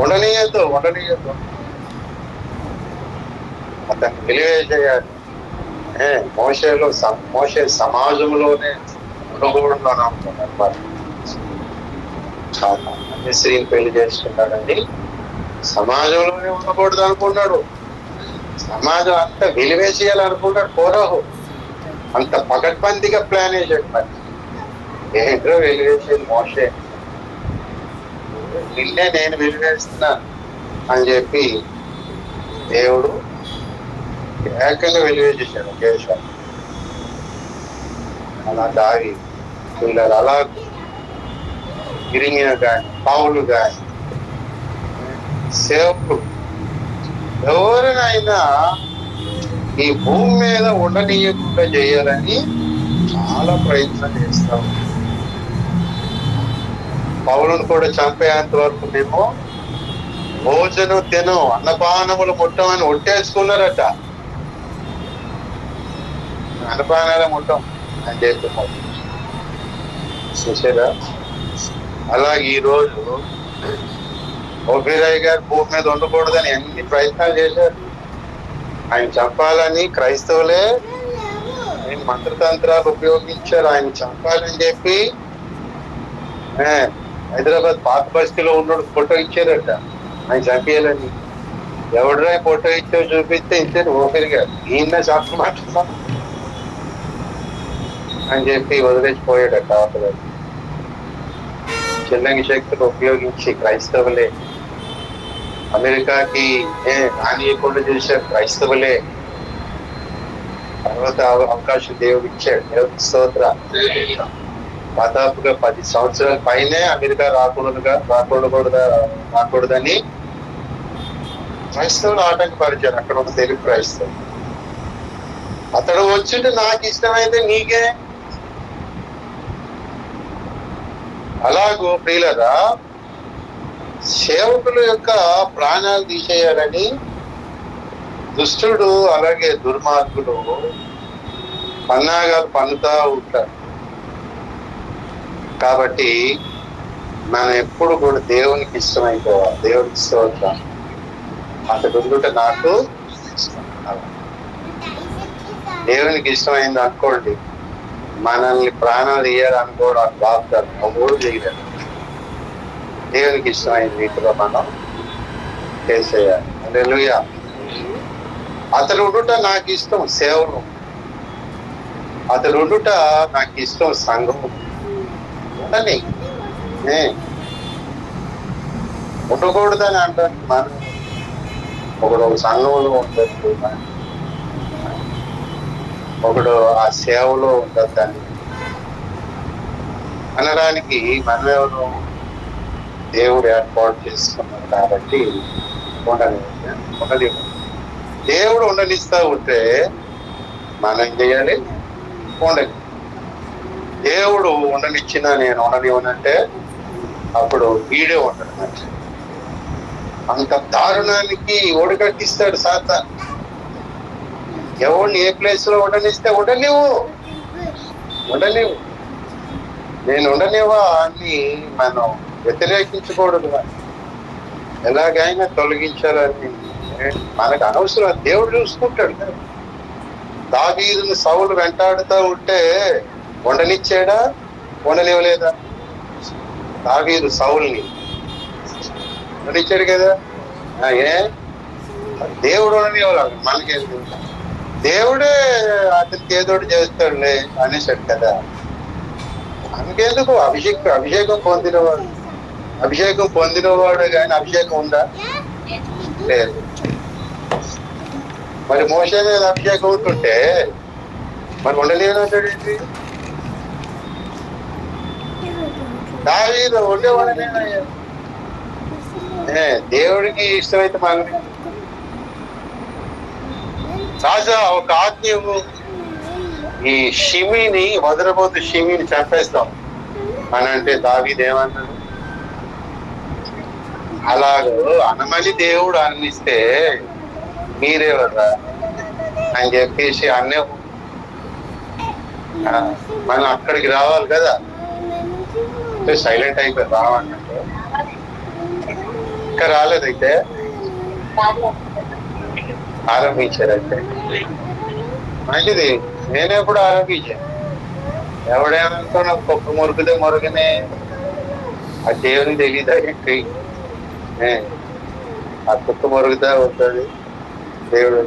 ఉండనీయద్దు అతన్ని వెలివేసేయాలి. మోషే సమాజంలోనే ఉండకూడదు అని అనుకున్నారు. స్త్రీని పెళ్లి చేసుకున్నాడండి, సమాజంలోనే ఉండకూడదు అనుకున్నాడు. సమాజం అంతా వెలివేసేయాలనుకున్నాడు. కోరాహు అంత పకడ్బందీగా ప్లాన్ వేసాడు. మరి ఏంటో వెలివేసేది మోషే, నిన్నే నేను వెలివేస్తున్నా అని చెప్పి దేవుడు ఏకంగా వెలివేసేసాడు ఒకేసారి. అలా దావి పిల్లలు అలా ఇరిగిన కానీ పావులు కానీ సేవకులు ఎవరినైనా ఈ భూమి మీద ఉండనీయకుండా చేయాలని చాలా ప్రయత్నం చేస్తాం. పౌలును కూడా చంపేంత వరకు మేము భోజనం తినం, అన్నపానములు ముట్టమని ఒట్టేసుకున్నారట. అన్నపానాలు ముట్టం అని చెప్పి చూసారా? అలాగే ఈరోజు ఓబీరాయ్ గారు భూమి మీద ఉండకూడదని ఎన్ని ప్రయత్నాలు చేశారు. ఆయన చంపాలని క్రైస్తవులే ఆయన మంత్రతంత్రాలు ఉపయోగించారు. ఆయన చంపాలని చెప్పి హైదరాబాద్ పాత బస్తీలో ఉన్నాడు ఫోటో ఇచ్చారట ఆయన చంపేయాలని. ఎవడరా ఫోటో ఇచ్చావు చూపిస్తే ఇచ్చారు. ఓపెన్ గారు ఈయన చంపమంటున్నా అని చెప్పి వదిలేసిపోయాడట. అవతల చిల్లంగి శక్తులు ఉపయోగించి క్రైస్తవులే అమెరికాకి రానియకుండా చేశారు. క్రైస్తవులే తర్వాత అవకాశం దేవుడు ఇచ్చాడు. దేవుడి స్తోత్ర. దాదాపుగా 10 సంవత్సరాల పైనే అమెరికా రాకూడదని క్రైస్తవులు ఆటంకపరిచారు. అక్కడ ఉన్న తెలుగు క్రైస్తవులు. అతడు వచ్చింటే నాకు ఇష్టమైతే నీకే. అలాగూ ప్రియులరా, సేవకుల యొక్క ప్రాణాలు తీసేయాలని దుష్టుడు అలాగే దుర్మార్గులు పన్నాగాలు పన్నుతా ఉంటారు. కాబట్టి మనం ఎప్పుడు కూడా దేవునికి ఇష్టమైపోవాలి. దేవునికి ఇష్టం అతడు ఉండుట నాకు దేవునికి ఇష్టమైంది అనుకోండి, మనల్ని ప్రాణాలు ఇయ్యాలనుకోవడం అది బాగుతారు. ఎవరు చేయలేదు. దేవునికి ఇష్టమైన రీతిలో మనం చేసేయాలి. హల్లెలూయా. అతడు ఉండుట నాకు ఇష్టం సేవలు, అతడు ఉండుట నాకు ఇష్టం సంఘము. ఉండని ఉండకూడదని అంటాను. మనం ఒకడు సంఘంలో ఉండదు, ఒకడు ఆ సేవలో ఉండద్దని అనడానికి మనమెవరు? దేవుడు ఏర్పాటు చేసుకున్నాడు కాబట్టి ఉండని దేవుడు ఉండనిస్తా ఉంటే మనం ఏం చేయాలి? ఉండని. దేవుడు ఉండనిచ్చినా నేను ఉండనివ్వనంటే అప్పుడు వీడే ఉండడు. అంత దారుణానికి ఒడిగట్టిస్తాడు సాతాను. ఎవరిని ఏ ప్లేస్ లో ఉండనిస్తే ఉండనివ్వు. నేను ఉండనివ్వా అని మనం వ్యతిరేకించకూడదు. ఎలాగైనా తొలగించాలని మనకు అనవసరం. దేవుడు చూసుకుంటాడు. దావీదును సౌలు వెంటాడుతూ ఉంటే ఉండనిచ్చాడా? ఉండనివ్వలేదా? దావీదు సౌల్ని ఇచ్చాడు కదా. ఏ దేవుడు అనేవాళ్ళు మనకి దేవుడే అతనికి ఏదోటి చేస్తాడులే అనేసాడు కదా. అందుకెందుకు అభిషేకం పొందినవాడు కానీ అభిషేకం ఉందా? లేదు. మరి మోషే మీద అభిషేకం అవుతుంటే మరి ఉండలేదంటాడు ఏంటి? దావీదు ఉండేవాడనే. దేవుడికి ఇష్టమైతే మనకి రాజా ఒక ఆజ్ఞము, ఈ షిమిని వదలబోతు షిమిని చంపేస్తాం అని అంటే దావీదు ఏమన్నాడు? అలాగూ అనమని దేవుడు అన్నిస్తే మీరేవరా అని చెప్పేసి అన్నే మనం అక్కడికి రావాలి కదా. సైలెంట్ అయిపోయి రావన్నట్టు ఇంకా రాలేదైతే ఆరంభించారైతే మంచిది. నేనెప్పుడు ఆరంభించాను. ఎవడేమనుకో నాకు కుక్క మురుగుదే మురుగునే, ఆ దేవుని తెలీదా ఏంటి? ఆ కుక్క మురుగుదా ఉంటుంది దేవుడు.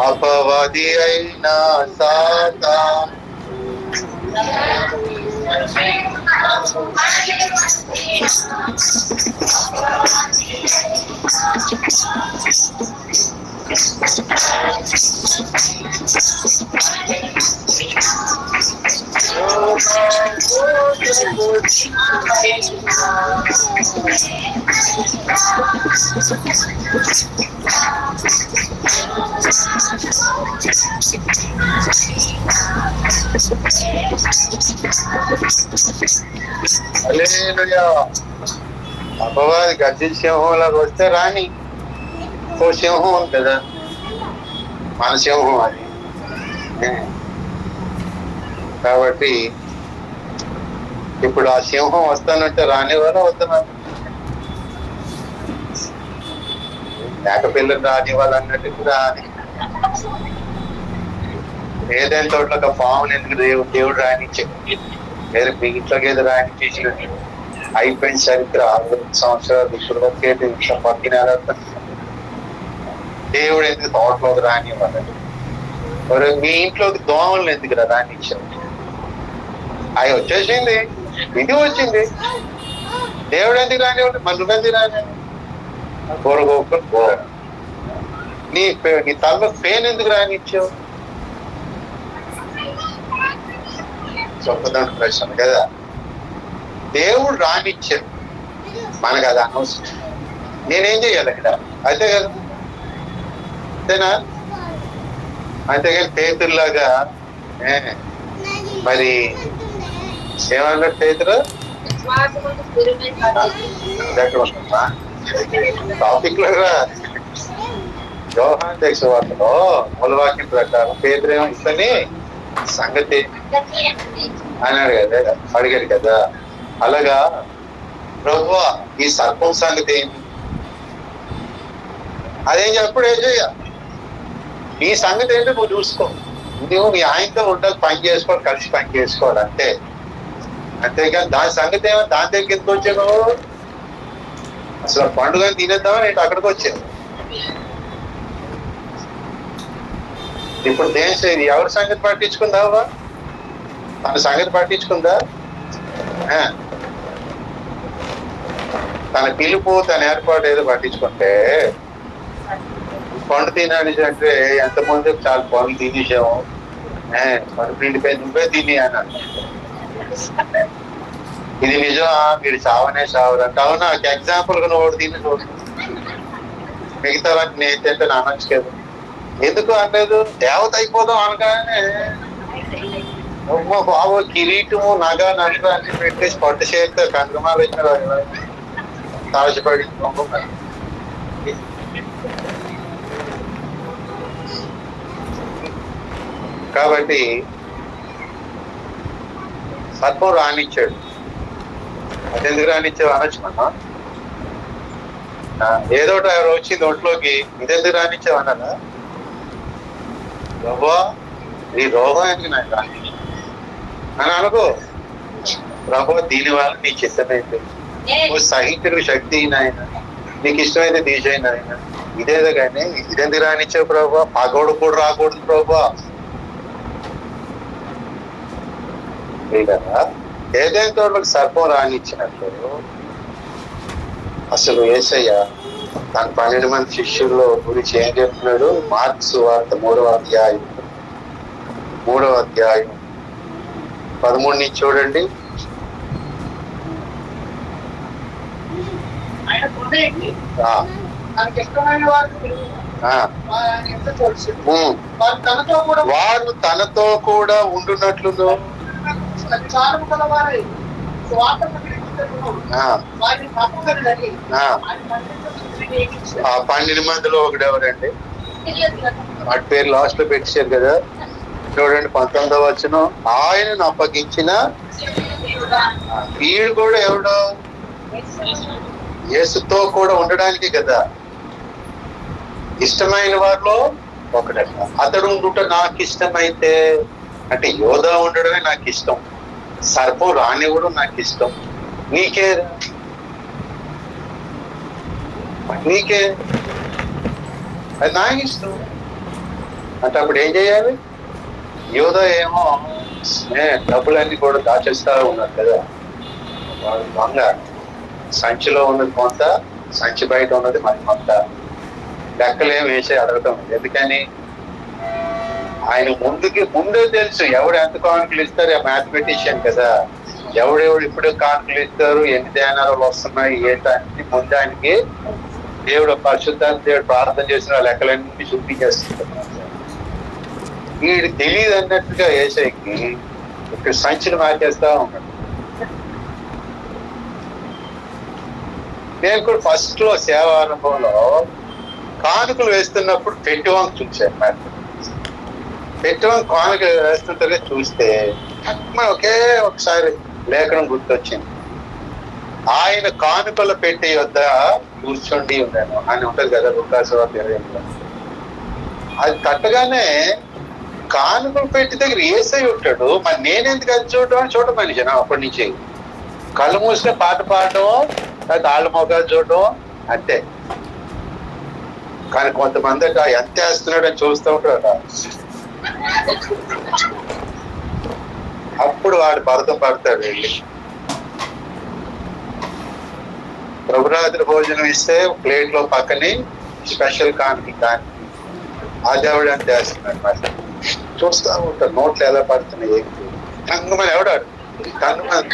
అపవాది అయినా సాతా అపవాది గర్జన సింహంలాగా వస్తే రాని. ఓ సింహం ఉంది కదా, మన సింహం అది. కాబట్టి ఇప్పుడు ఆ సింహం వస్తానంటే రానివారా వస్తున్నారు? మేక పిల్లలు రానివ్వాలి అన్నట్టు రాని. ఏదైనా చోట్ల పాములు ఎందుకు దేవుడు రానిచ్చాడు? వేరే ఇంట్లోకి ఏదో రానిచ్చేసి అయిపోయిన చరిత్ర 6 సంవత్సరాలు ఇప్పుడు వరకేటి పక్కిన దేవుడు ఎందుకు తోటలోకి రానివ్వాలి? మరి మీ ఇంట్లోకి దోమలు ఎందుకు రానిచ్చాడు? అవి వచ్చేసింది, ఇది వచ్చింది. దేవుడు ఎందుకు రానివ్వండి? మరి నువ్వెందుకు రాని? కూరగోకులు కూర. నీ తలలో పెయిన్ ఎందుకు రానిచ్చావు? చొప్పదండ ప్రశ్న కదా. దేవుడు రానిచ్చాడు, మనకు అది అనవసరం. నేనేం చెయ్యాలి ఇక్కడ? అంతే కదా, అంతేనా? అంతేగాని పేతుల్లాగా మరి ఏమన్నాడు పేతురు? టాపిక్ లో యోహాను సువార్తలో మూలవాక్యం ప్రకారం పేతురేమో ఇతని సంగతి అన్నాడు కదా, అడిగాడు కదా. అలాగా ప్రభువా ఈ సర్పం సంగతి ఏంటి? అదేం చెప్పడు. ఏం చెయ్య, నీ సంగతి ఏంటో నువ్వు చూసుకో. నువ్వు మీ ఆయనతో ఉండాలి, పని చేసుకోవాలి, కలిసి పని చేసుకోవాలి అంతే. అంతేకాని దాని సంగతి ఏమో దాని దగ్గర ఎందుకు వచ్చాను? అసలు పండుగ తినేద్దామని నేను అక్కడికి వచ్చాను. ఇప్పుడు దేని ఎవరి సంగతి పట్టించుకుందావా? తన సంగతి పట్టించుకుందా? తన పిలుపు, తన ఏర్పాటు ఏదో పట్టించుకుంటే పండు తినాలి అంటే ఎంతమంది చాలా పండ్లు తినేసాము, పండు పిండిపోయి నువ్వే తిని అన్నాడు. ఇది నిజం, మీరు చావనే చావరంట. అవునా? ఎగ్జాంపుల్ గా నువ్వు తిని చూడు, మిగతా వాటిని నేను తింటే అనొచ్చు కదా. ఎందుకు అనలేదు? దేవత అయిపోదాం అనగానే బాబు కిరీటము నగ నగ అన్ని పెట్టేసి పట్టు చేస్తే కంకమాలు వచ్చిన తాజపడి. కాబట్టి సర్పం రానిచ్చాడు. అదెందుకు రానిచ్చావు అనొచ్చు మనం. ఏదోటి వచ్చింది ఒంట్లోకి, ఇదెందుకు రానిచ్చావు అన్నా? బాబా ఈ రోగం ఎందుకు నాకు రాని అని అనుకో. ప్రభు దీనివల్ల నీ చిత్తమైతే నువ్వు సహించడు శక్తి నాయన, నీకు ఇష్టమైతే తీసేయండి ఆయన. ఇదేదో కానీ ఇదెందుకు రానిచ్చావు ప్రభు? పగోడు కూడా రాకూడదు ప్రభు. కదా ఏదైనా తోటలకు సర్పం రానిచ్చినట్లు అసలు యేసయ్య తన 12 మంది శిష్యుల్లో గురించి ఏం చెప్తున్నాడు? మార్క్స్ వార్త 3వ అధ్యాయం 13 నుంచి చూడండి. వారు తనతో కూడా ఉండునట్లు ఆ 12 మందిలో ఒకడెవరండి? వాటి పేరు లాస్ట్ లో పెట్టారు కదా, చూడండి 19వ వచనం. ఆయనను అప్పగించిన వీడు కూడా ఎవడు? యేసుతో కూడా ఉండడానికి కదా. ఇష్టమైన వారిలో ఒకడట. అతడు ఉండుట నాకు ఇష్టమైతే, అంటే యోధా ఉండడమే నాకు ఇష్టం, సర్పం రానివ్వడం నాకు ఇష్టం. నీకే అది నాకు ఇష్టం అంటే అప్పుడు ఏం చేయాలి? యోధా ఏమో డబ్బులన్నీ కూడా దాచేస్తా ఉన్నారు కదా. వాడు దొంగ, సంచిలో ఉన్నది కొంత, సంచి బయట ఉన్నది మరి కొంత. లెక్కలేం వేసి అడగటం. ఎందుకని? ఆయన ముందే తెలుసు ఎవడు ఎంత కానుకలు ఇస్తారు. ఆ మ్యాథమెటిషియన్ కదా, ఎవడెవడు ఇప్పుడు కానుకలు ఇస్తారు, ఎన్ని ధ్యానాలు వస్తున్నాయి ఏంటని ముందు ఆయనకి దేవుడు పరిశుద్ధాన్ని దేవుడు ప్రార్థన చేసిన లెక్కలన్నీ చూపించేస్తున్నారు. వీడు తెలియదు అన్నట్టుగా యేసయ్యకి ఇక్కడ సంచిని మార్చేస్తా ఉన్నాడు. నేను కూడా ఫస్ట్ లో సేవారంభంలో కానుకలు వేస్తున్నప్పుడు పెట్టివంక చూశాను. పెట్టివంక కానుకలు వేస్తుంటే చూస్తే ఒకే ఒకసారి లేఖనం గుర్తొచ్చింది. ఆయన కానుకలు పెట్టి వద్ద కూర్చోండి ఉన్నాను అని ఉంటది కదా లూకాసు 20. అది కట్టగానే కానుకలు పెట్టి దగ్గర యేసయ్య ఉంటాడు. మరి నేనెందుకు అది చూడడం మనిషినా? అప్పటి నుంచి కళ్ళు మూసుకొని పాట పాడడం, కాళ్ళ మొగాలు చూడడం అంతే. కానీ కొంతమంది ఎంత వేస్తున్నాడు అని చూస్తూ ఉంటాడు. అప్పుడు వాడు భరతం పడతాడు. వెళ్ళి ప్రభురాత్రి భోజనం ఇస్తే ప్లేట్ లో పక్కని స్పెషల్ కానుక అది ఎవడు ఎంత వేస్తున్నాడు. మరి చూస్తా ఉంటాడు నోట్లు ఎలా పడుతున్నాయి. కంగుమని ఎవడాడు కంగుమని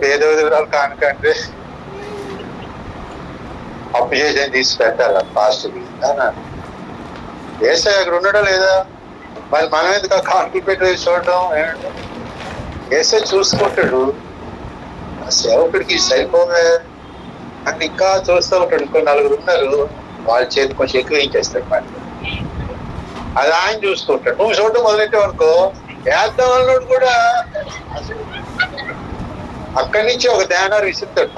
పేద విధురాలు కానుకంటే అప్పు చేసి తీసి పెట్టాలి ఫాస్ట్కి. యేసయ్య అక్కడ ఉండడం లేదా? మరి మనం ఎందుకు కానుకలు పెట్టి చూడడం ఏమంటే యేసయ్య చూసుకుంటాడు. ఆ సేవకుడికి సరిపోవే అని ఇంకా చూస్తూ ఉంటాడు. ఇంకో 4 ఉన్నారు, వాళ్ళ చేతి కొంచెం ఎక్కువ ఇచ్చేస్తాడు. మరి అది ఆయన చూసుకుంటాడు. నువ్వు చూడటం మొదలెట్టే వరకు వేద్దాం అన్నాడు కూడా అక్కడి నుంచి ఒక ధ్యానాలు విసురుతాడు.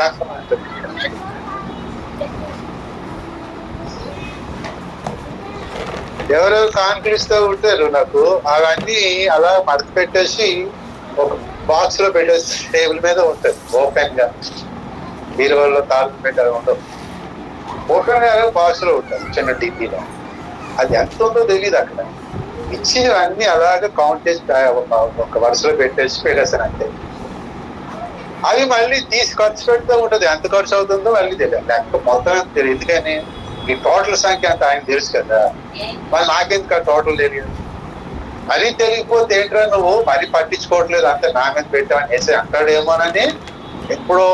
ఎవరెవరు కానుకలు ఇస్తూ ఉంటారు నాకు, అవన్నీ అలా మడత పెట్టేసి ఒక బాక్స్ లో పెట్టేసి టేబుల్ మీద ఉంటుంది ఓపెన్ గా. మీరు వాళ్ళు తాళం పెట్టారు ఉండవు, ఓపెన్ గా బాక్స్ లో ఉంటుంది చిన్న టీపీలో. అది ఎంత ఉందో తెలియదు. అక్కడ ఇచ్చినవన్నీ అలాగే కౌంట్ చేసి ఒక వరుసలో పెట్టేస్తాను అంతే. అవి మళ్ళీ తీసి ఖర్చు పెడుతూ ఉంటుంది. ఎంత ఖర్చు అవుతుందో మళ్ళీ తెలియదు. లెక్క మొత్తం తెలియదు. ఎందుకని ఈ టోటల్ సంఖ్య అంత ఆయన తెలుసు కదా. మరి నాకెందుకు ఆ టోటల్ తెలియదు? అది తెలియకపోతే ఏంట్రా నువ్వు మరీ పట్టించుకోవట్లేదు, అంతే నా మీద పెట్టామని వేసే అంటాడేమోనని ఎప్పుడో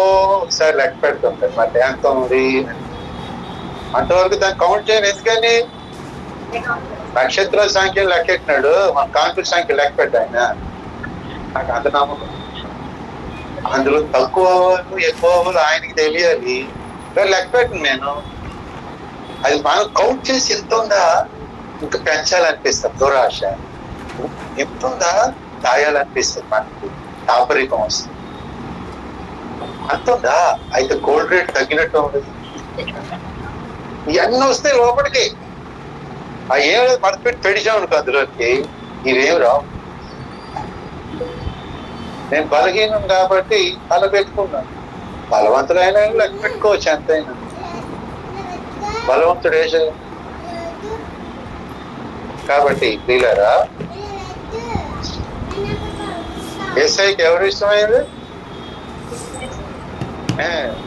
ఒకసారి లెక్క పెడుతుంటాడు. మరి ఎంత ఉంది అంతవరకు దాన్ని కౌంట్ చేయను. ఎందుకని నక్షత్రాల సంఖ్యను లెక్కెట్టినాడు, మన కాన్పుల సంఖ్య లెక్క పెట్టాయన. నాకు అంత నమ్మకం. అందులో తక్కువ ఎక్కువ ఆయనకి తెలియాలి. లెక్క పెట్టను నేను. అది మనం కౌంట్ చేసి ఎంత ఉందా ఇంకా పెంచాలనిపిస్తుంది. దురాశ ఎంత ఉందా దాయాలనిపిస్తుంది. మనకు దాపరికం వస్తుంది. అంత ఉందా అయితే గోల్డ్ రేట్ తగ్గినట్టు ఉండదు. ఇవన్నీ వస్తాయి లోపలికి. ఆ ఏం లేదు మడతపెట్టి పెడిచామనుకో అందులోకి ఇవేమి రావు. నేను బలహీనం కాబట్టి అలా పెట్టుకున్నాను. బలవంతుడైనా లెక్క పెట్టుకోవచ్చు ఎంతైనా. బలవంతుడు ఏసే కాబట్టి ప్రియులారా, ఏసైకి ఎవరు ఇష్టమైంది?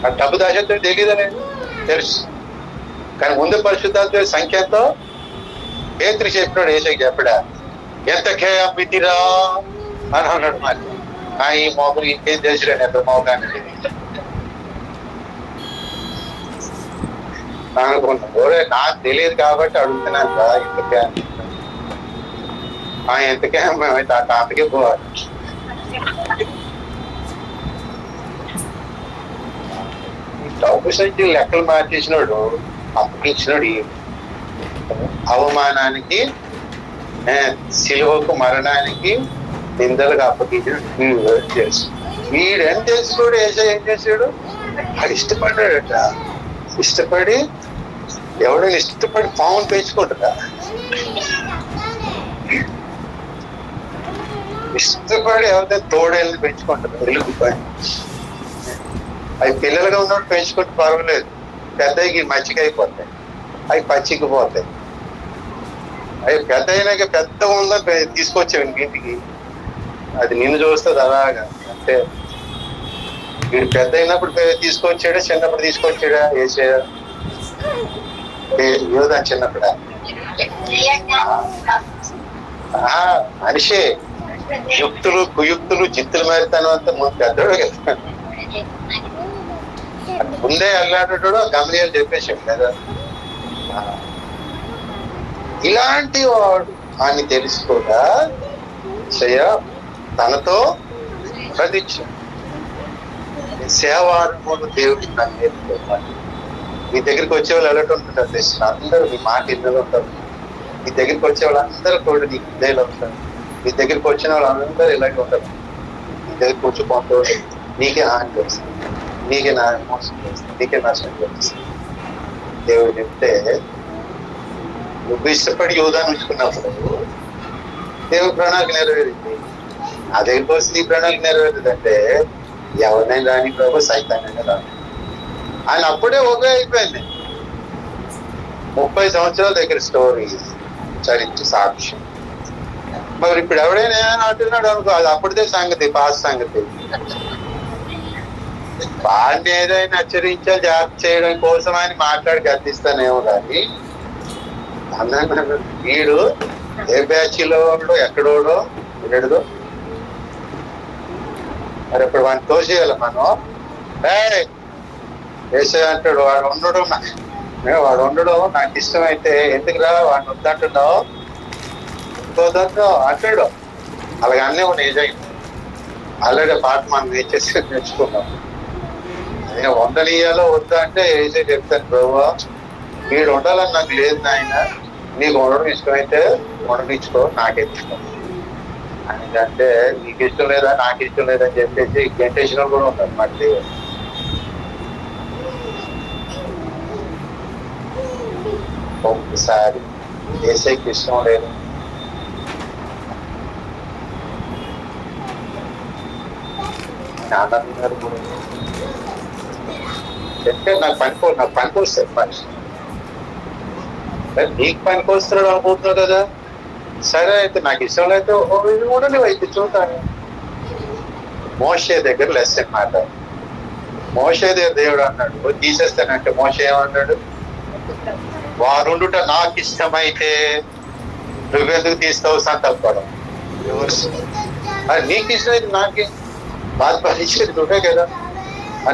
ఆ డబ్బు దాచేతో తెలియదలేదు, తెలుసు. కానీ ముందు పరిశుద్ధాత్మ సంఖ్య ఎంతో పేతురు చెప్పినాడు, ఏసైకి చెప్పడా, ఎంత అమ్మితిరా అని అన్నాడు. మరి ఈ మోకలు ఇంకేం తెలుసులేండి, ఎంత మోకాన్ని అనుకున్నాం. ఓరే నాకు తెలియదు కాబట్టి అడుగుతున్నాను కదా, ఇంతకే ఎంతకే మేమైతే ఆ తాతకే పోవాలి. డబ్బు సంఖ్యలు లెక్కలు మార్చేసినాడు, అప్పగించినాడు. అవమానానికి, సిలువకు, మరణానికి, నిందలకు అప్పగించినాడు. తెలుసు వీడని తెలుసు కూడా ఏం చేశాడు, అది ఇష్టపడ్డాడట. ఇష్టపడి ఎవడైనా ఇష్టపడి పామును పెంచుకుంటారా? ఇష్టపడి ఎవరైనా తోడేళ్ళని పెంచుకుంటారు, ఎలుగుపై. అవి పిల్లలుగా ఉన్నప్పుడు పెంచుకుంటే పర్వాలేదు, పెద్దకి మచ్చిక అయిపోతాయి, అవి పచ్చికి పోతాయి. అవి పెద్ద అయినాక పెద్ద ఉందని తీసుకొచ్చావు ఇంటికి, అది నిన్ను చూస్తుంది అలాగా. అంటే వీడు పెద్ద అయినప్పుడు తీసుకొచ్చాడా, చిన్నప్పుడు తీసుకొచ్చాడా? వేసేదా యోధా చిన్నప్పుడా? మనిషే యుక్తులు, కుయుక్తులు, జిత్తులు మేరుతాను అంతా ముందు పెద్దోడు కదా. ముందే అల్లాడేటోడు గమనియాలు చెప్పేసాడు కదా. ఇలాంటి వాడు అని తెలిసి కూడా తనతో ప్రతిష్ట సేవానుభవం దేవుడికి నన్ను నేర్చుకోవాలి. మీ దగ్గరికి వచ్చే వాళ్ళు ఎలాంటి ఉంటుంటారు తెలిసిన అందరూ మీ మాట ఇద్దరు ఉంటారు. మీ దగ్గరికి వచ్చే వాళ్ళందరూ కూడా నీకు ఇద్దరు ఉంటారు. మీ దగ్గరికి వచ్చిన వాళ్ళందరూ ఇలాగే ఉంటారు. మీ దగ్గరికి వచ్చి కొంత నీకే హాని చేస్తుంది, నీకే మోసం చేస్తుంది, నీకే నష్టం చేస్తుంది. దేవుడు చెప్తే నువ్వు ఇష్టపడి యోధాన్ని ఉంచుకున్నప్పుడు దేవుడి ప్రణాళిక నెరవేరింది. నా దగ్గరికి వస్తే నీ ప్రణాళిక నెరవేరుతుంది. అంటే ఎవరినైనా రాని ప్రభు, సైతాన్ని రాని ఆయన అప్పుడే ఒకే అయిపోయింది. 30 సంవత్సరాల దగ్గర స్టోరీ చరిత్ర సాక్ష్యం. మరి ఇప్పుడు ఎవడైనా అంటున్నాడు అనుకో, అది అప్పుడే సంగతి, పాత సంగతి. వాడిని ఏదైనా హెచ్చరించా జాగ్రత్త చేయడం కోసం అని మాట్లాడి గర్దిస్తానేమో కానీ, వీడు ఏ బ్యాచ్లో ఎక్కడోడో వినడుదో. మరి ఇప్పుడు వాడిని తోసేయాలి మనం. వేసే అంటాడు, వాడు ఉండడం నాకు ఇష్టమైతే ఎందుకురా వాడిని వద్దంటున్నావు, వద్దంటున్నావు అంటాడు. అలాగే అన్నీ నిజం. ఆల్రెడీ పాట మనం నేర్చుకున్నాం. నేను వందనీయాలో వద్దా అంటే వేసే చెప్తాను, ప్రభు వీడు ఉండాలని నాకు లేదు నాయన, నీకు ఉండడం ఇష్టమైతే ఉండనిచ్చుకో, నాకెచ్చుకో అని. అంటే నీకు ఇష్టం లేదా, నాకు ఇష్టం లేదని చెప్పేసి గంటేసిన కూడా ఉంటారు మళ్ళీ. ఒక్కసారి ఏసైకి ఇష్టం లేదు, ఆనందం గారు కూడా చెప్తే నాకు పనికొస్తాయి మనిషి. నీకు పనికొస్తున్నాడు అనుకుంటున్నావు కదా, సరే అయితే నాకు ఇష్టం లేకపోతే కూడా నువ్వు అయితే చూద్దాను. మోషే దగ్గర లెసన్ మాట. మోషే దగ్గర దేవుడు అన్నాడు తీసేస్తానంటే, మోషే ఏమన్నాడు, వారుండుట నాకు ఇష్టమైతే నువ్వెందుకు తీస్తావు సంకల్పడం, అది నీకు ఇష్టమైతే నాకే బాధపడించేది నువ్వే కదా,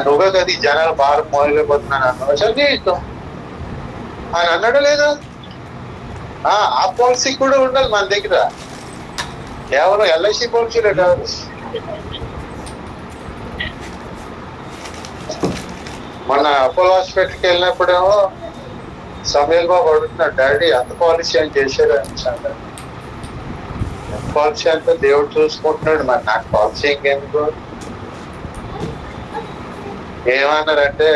నువ్వే కదా ఈ జనాలు బాగా మోయలేకపోతున్నాను అన్నావు, అసలు నీ ఇష్టం అని అన్నాడు లేదా. ఆ పాలసీ కూడా ఉండాలి మన దగ్గర. కేవలం ఎల్ఐసి పాలసీలే కాదు. మన అపోలో హాస్పిటల్కి వెళ్ళినప్పుడేమో సమీల్ బాబు అడుగుతున్నాడు, డాడీ అంత పాలసీ అని చేశారు అని. పాలసీ అంతా దేవుడు చూసుకుంటున్నాడు, మరి నాకు పాలసీ ఇంకెందుకు. ఏమన్నారంటే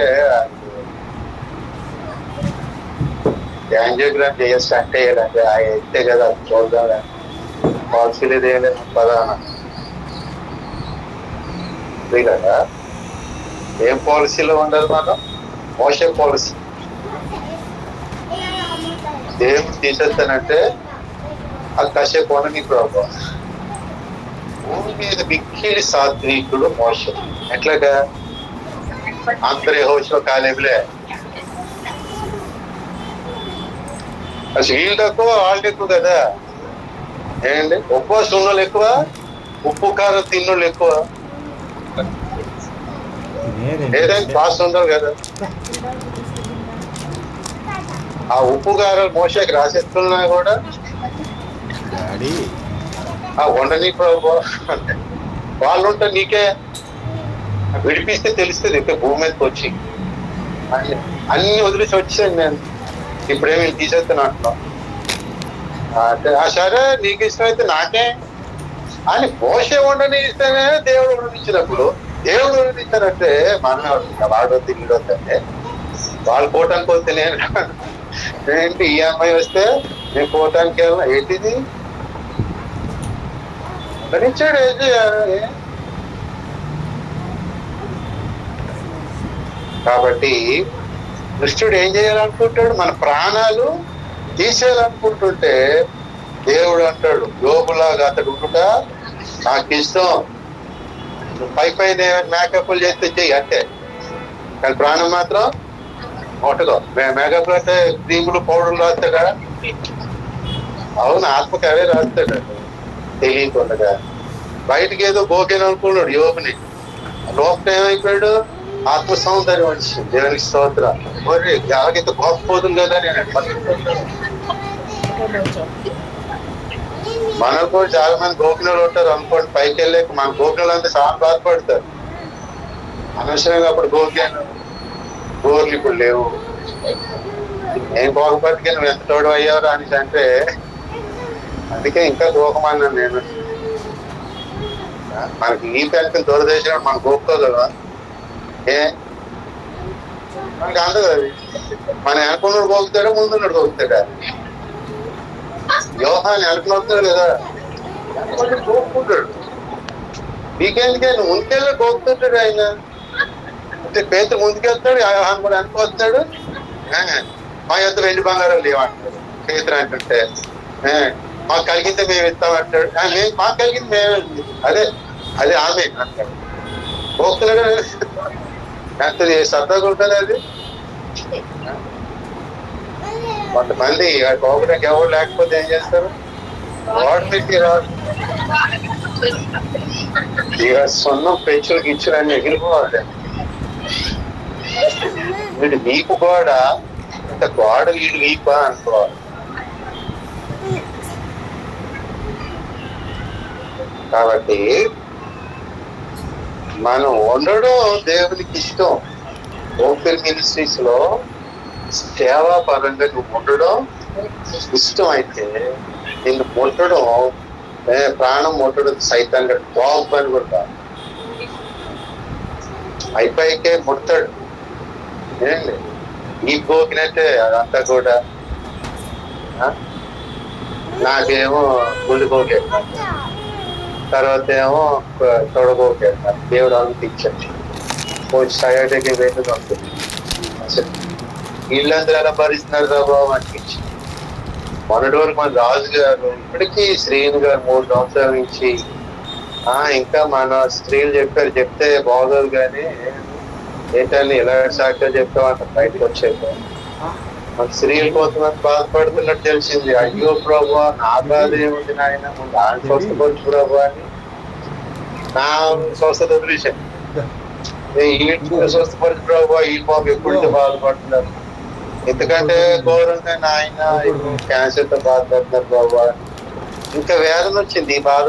యాంజియోగ్రామ్ చేయొచ్చు అంటే అంటే ఆ ఎత్తే కదా చూద్దాం పాలసీ లేదు ఏం లేదు ప్రధాన కదా. ఏం పాలసీలో ఉండదు మనం? మోసే పాలసీ. దేవుడు తీసేస్తానంటే అది కాసేపు ఉండని ప్రభావ. భూమి మీద మిక్కిలి సాత్వికుడు మోసే. ఎట్లాగా? అందరు యెహోషువ కాలేబులే. అసలు వీళ్ళు తక్కువ వాళ్ళు ఎక్కువ కదా. ఏంటి ఉపవాసం ఉన్నోళ్ళు ఎక్కువ, ఉప్పు కారం తిన్నోళ్ళు ఎక్కువ. ఏదైనా ఫాస్ట్ ఉండవు కదా. ఆ ఉప్పు కారాలు మోసకి రాసేస్తున్నా కూడా ఆ వండని వాళ్ళు ఉంటే నీకే విడిపిస్తే తెలుస్తుంది. ఇంకా భూమి మీదకి వచ్చి అన్ని వదిలేసి వచ్చాను నేను. ఇప్పుడేమి తీసేస్తాను అంటున్నాం. సరే నీకు ఇష్టమైతే నాకే అని మోసే ఉండని ఇస్తేనే దేవుడు ఉండనిచ్చినప్పుడు దేవుడు ఉండనిచ్చారంటే మన వాడు తిరిగితే వాళ్ళు పోవటానికి వస్తే నేను ఏంటి ఈ అమ్మాయి వస్తే నేను పోవటానికి వెళ్ళిన ఏంటిది ఉండనిచ్చాడు. ఏం చేయాలి? కాబట్టి కృష్ణుడు ఏం చేయాలనుకుంటాడు? మన ప్రాణాలు తీసేయాలనుకుంటుంటే దేవుడు అంటాడు యోగులాగా అతడు ఉండుట నాకు ఇష్టం. పై పైన మేకప్లు చేస్తే చెయ్యి అంతే, కానీ ప్రాణం మాత్రం ఒకటో. మేకప్లు అంటే క్రీములు పౌడర్లు రాస్తాడా? అవును, ఆత్మకి అవే రాస్తాడు తెలియకుండా. బయటకి ఏదో గోకేను అనుకున్నాడు యోగుని. లోపల ఏమైపోయాడు? ఆత్మ సౌందర్యం వచ్చింది. దేవునికి స్తోత్రం. మరి ఎలాగైతే గోకపోతుంది కదా నేను మనకు కూడా చాలా మంది గోపినలు ఉంటారు అనుకోండి. పైకి వెళ్ళాక మన గోపినలు అంతా చాలా బాధపడతారు. అనవసరంగా అప్పుడు గోకాను, గోర్లు ఇప్పుడు లేవు. నేను గోకపట్టుకే నువ్వు ఎంత తోడు అయ్యావు అని అంటే అందుకే ఇంకా గోకమన్నాను నేను. మనకి ఈ పెంకని దూరదేశం మనం గోపుకోగలవా? మనకి అందదు అది. మనం అనుకున్నాడు గోకుతాడా, ముందున్నాడు గోకుతాడా? యోహాన్ని అనుకున్నాడు కదా, గోపుకుంటాడు. నీకెందుకే నువ్వు ముందుకెళ్ళి గోపుతుంటాడు ఆయన. అంటే పేతురు ముందుకెళ్తాడు, యోహాన్ కూడా అనుకొస్తాడు. మా యొద్ద వెండి బంగారం లేవంటాడు పేతురు అంటుంటే. మాకు కలిగితే మేము ఇస్తామంటాడు. మాకు కలిగింది మేమే. అదే అదే ఆమె అంటాడు. గోపుతున్నాడు ఎంత సరదాగా ఉంటుంది అది. కొంతమంది గోపడానికి ఎవరు లేకపోతే ఏం చేస్తారు? వాడు పెట్టి రాదు. ఇక సొన్నం పెంచులు గిచ్చులు అన్ని ఎగిరిపోవాలి. వీడు వీపు గోడ, ఇంత గోడ వీడు వీపా అనుకోవాలి. కాబట్టి మనం ఉండడం దేవునికి ఇష్టం. ఓపెన్ మినిస్ట్రీస్ లో సేవా పరంగా నువ్వు ఉండడం ఇష్టం అయితే నిన్ను ముట్టడం, ప్రాణం ముట్టడం సైతంగా బాగు అని కూడా అయిపోయికే ముడతాడు. ఏంటి ఈ గోకినట్టే అదంతా కూడా. నాకేమో గుండె గోకెట్టాను, తర్వాత ఏమో తొడగోకెట్టాను. దేవుడు అంత ఇచ్చాడు. కొంచెం సయాటికి వెళ్ళి ఉంటుంది. అసలు వీళ్ళందరూ ఎలా భరిస్తున్నారు రా బాబు అనిపించింది. మొన్నటి వరకు మన రాజు గారు ఇప్పటికీ శ్రీను గారు 3 సంవత్సరాల నుంచి ఇంకా మన స్త్రీలు చెప్పారు, చెప్తే బాగోదు కానీ ఏంటని ఇలా సాక్ష్యాలు చెప్తామంట బయటకు వచ్చాక. మన స్త్రీల కోసం బాధపడుతున్నట్టు తెలిసింది. అయ్యో ప్రభా నా బాధ ఏముంది నాయన, ముందు ఆయన స్వస్థపరచు ప్రభా అని నా స్వస్థత వదిలేశాను. స్వస్థపరచు ప్రభా ఈ పాప ఎప్పుడు బాధపడుతున్నారు, ఎందుకంటే ఘోరంగా నాయన క్యాన్సర్ తో బాధపడుతున్నారు ప్రభా. ఇంకా వేదన వచ్చింది ఈ బాధ.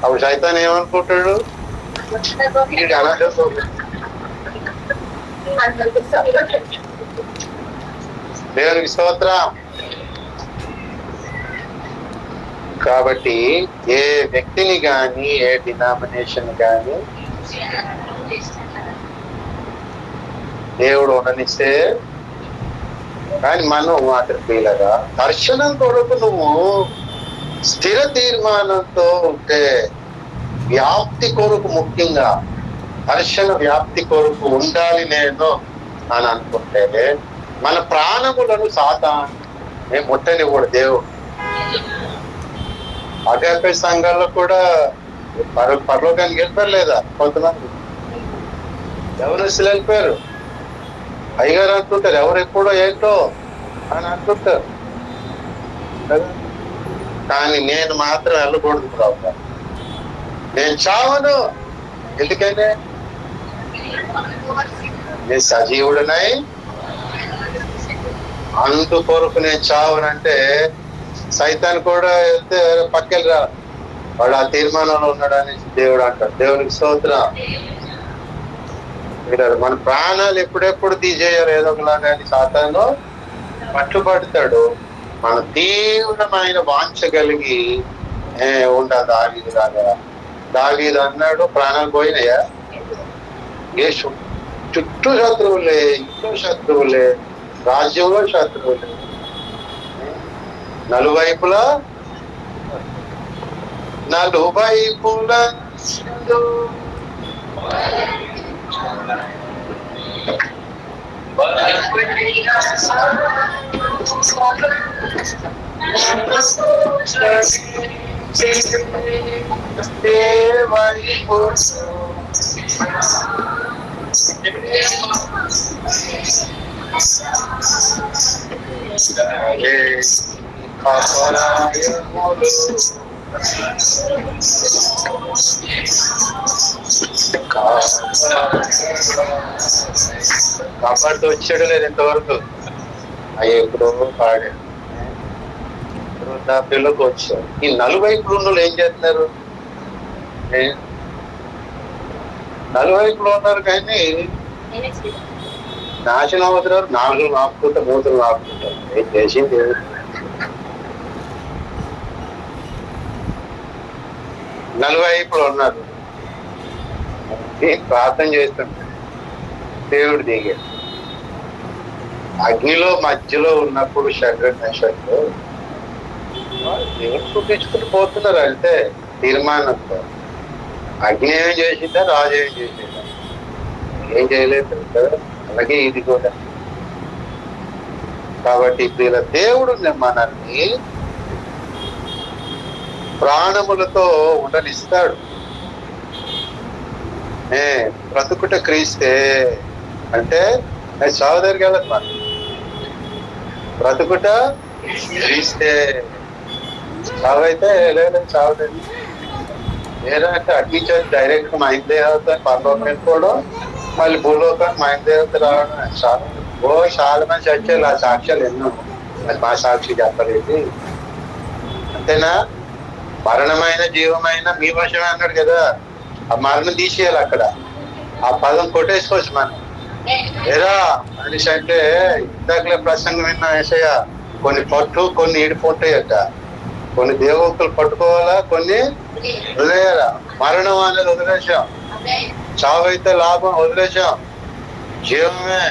అప్పుడు సైతాన్ ఏమనుకుంటాడు? దేవునికి స్తోత్రం. కాబట్టి ఏ వ్యక్తిని కానీ ఏ డినామినేషన్ కానీ దేవుడు ఉండనిస్తే కానీ మనం మాత్రం ప్రియులరా దర్శనం కొరకు నువ్వు స్థిర తీర్మానంతో ఉంటే, వ్యాప్తి కొరకు ముఖ్యంగా దర్శన వ్యాప్తి కొరకు ఉండాలి నేను అని అనుకుంటే, మన ప్రాణములను సాతాను ముట్టనివ్వడు దేవుడు. అగాపే సంఘాల్లో కూడా పరలోకానికి వెళ్ళిపోలేదా కొంతమంది? ఎవరు వెళ్ళిపోయారు. అయ్యగారు అంటుంటారు ఎవరు ఎప్పుడో ఏంటో అని అంటుంటారు కదా. కానీ నేను మాత్రం వెళ్ళకూడదు ప్రభు. నేను చావను. ఎందుకంటే నేను సజీవుడినై అందుకొరకు నేను చావనంటే, సైతాన్ కూడా వెళ్తే పక్కకి రా, వాడు ఆ తీర్మానంలో ఉన్నాడని దేవుడు అంటాడు. దేవునికి స్తోత్రం. మన ప్రాణాలు ఎప్పుడెప్పుడు తీసేయాలి ఏదో ఒకలాగా అని సాతాను పట్టుబడతాడు. మన తీవ్రమైన వాంఛ కలిగి ఉండాలి. దావీదు లాగా. దావీదు అన్నాడు, ప్రాణాలు పోయినాయా? ఏ చుట్టూ శత్రువులే, ఇంట్లో శత్రువులే, రాజ్యంలో శత్రువులే, నలువైపులా కాపాడుతూ వచ్చాడు లేదు ఇంతవరకు. అయ్యో ఎప్పుడో పాడాడు, నా పిల్లలకు వచ్చాడు. ఈ నలువైపులు ఉన్న ఏం చేస్తున్నారు? నలువైపులో ఉన్నారు కానీ నాశనం అవుతున్నారు. నాలుగు ఆపుకుంటా, మూతులు ఆపుకుంటారు. ఏం చేసింది? నలువైపులు ఉన్నారు. ప్రార్థన చేస్తుంటారు, దేవుడు దిగాడు. అగ్నిలో మధ్యలో ఉన్నప్పుడు శరీరంలో దేవుడు చూపించుకుంటూ పోతున్నారు. అంటే తీర్మానంతో అగ్ని ఏం చేసిందా, రాజు ఏం చేసిందా? ఏం చేయలేదు కదా. అలాగే ఇది కూడా. కాబట్టి ప్రియుల దేవుడు మనల్ని ప్రాణములతో ఉండనిస్తాడు. బ్రతుకుట క్రీస్తే అంటే చావు దగ్గరికి వెళ్ళదు. మనం బ్రతుకుట క్రీస్తే. చావు అయితే లేదు, చావు లేదు. లేదంటే అగ్నిచేసి డైరెక్ట్ మా ఇంటి దేవత పరలోకం వెళ్ళిపోవడం, మళ్ళీ భూలోకం మా ఇంటి దేవత రావడం. చాలా మంది చచ్చారు. ఆ సాక్ష్యాలు ఎన్నో. అది మా సాక్షి చెప్పలేదు. అంతేనా? మరణమైన జీవమైన మీ వశమే అన్నాడు కదా. ఆ మరణం తీసేయాలి. అక్కడ ఆ పదం కొట్టేసుకోవచ్చు మనం. ఏరా మనిషి అంటే ఇందాకలే ప్రసంగం విన్నా ఏసయ్య, కొన్ని పట్టు కొన్ని ఈడిపోతాయట. కొన్ని దేవతలు పట్టుకోవాలా, కొన్ని వదిలేయాలా. మరణం అనేది వదిలేసాం, చావు అయితే లాభం వదిలేసాం, జీవమే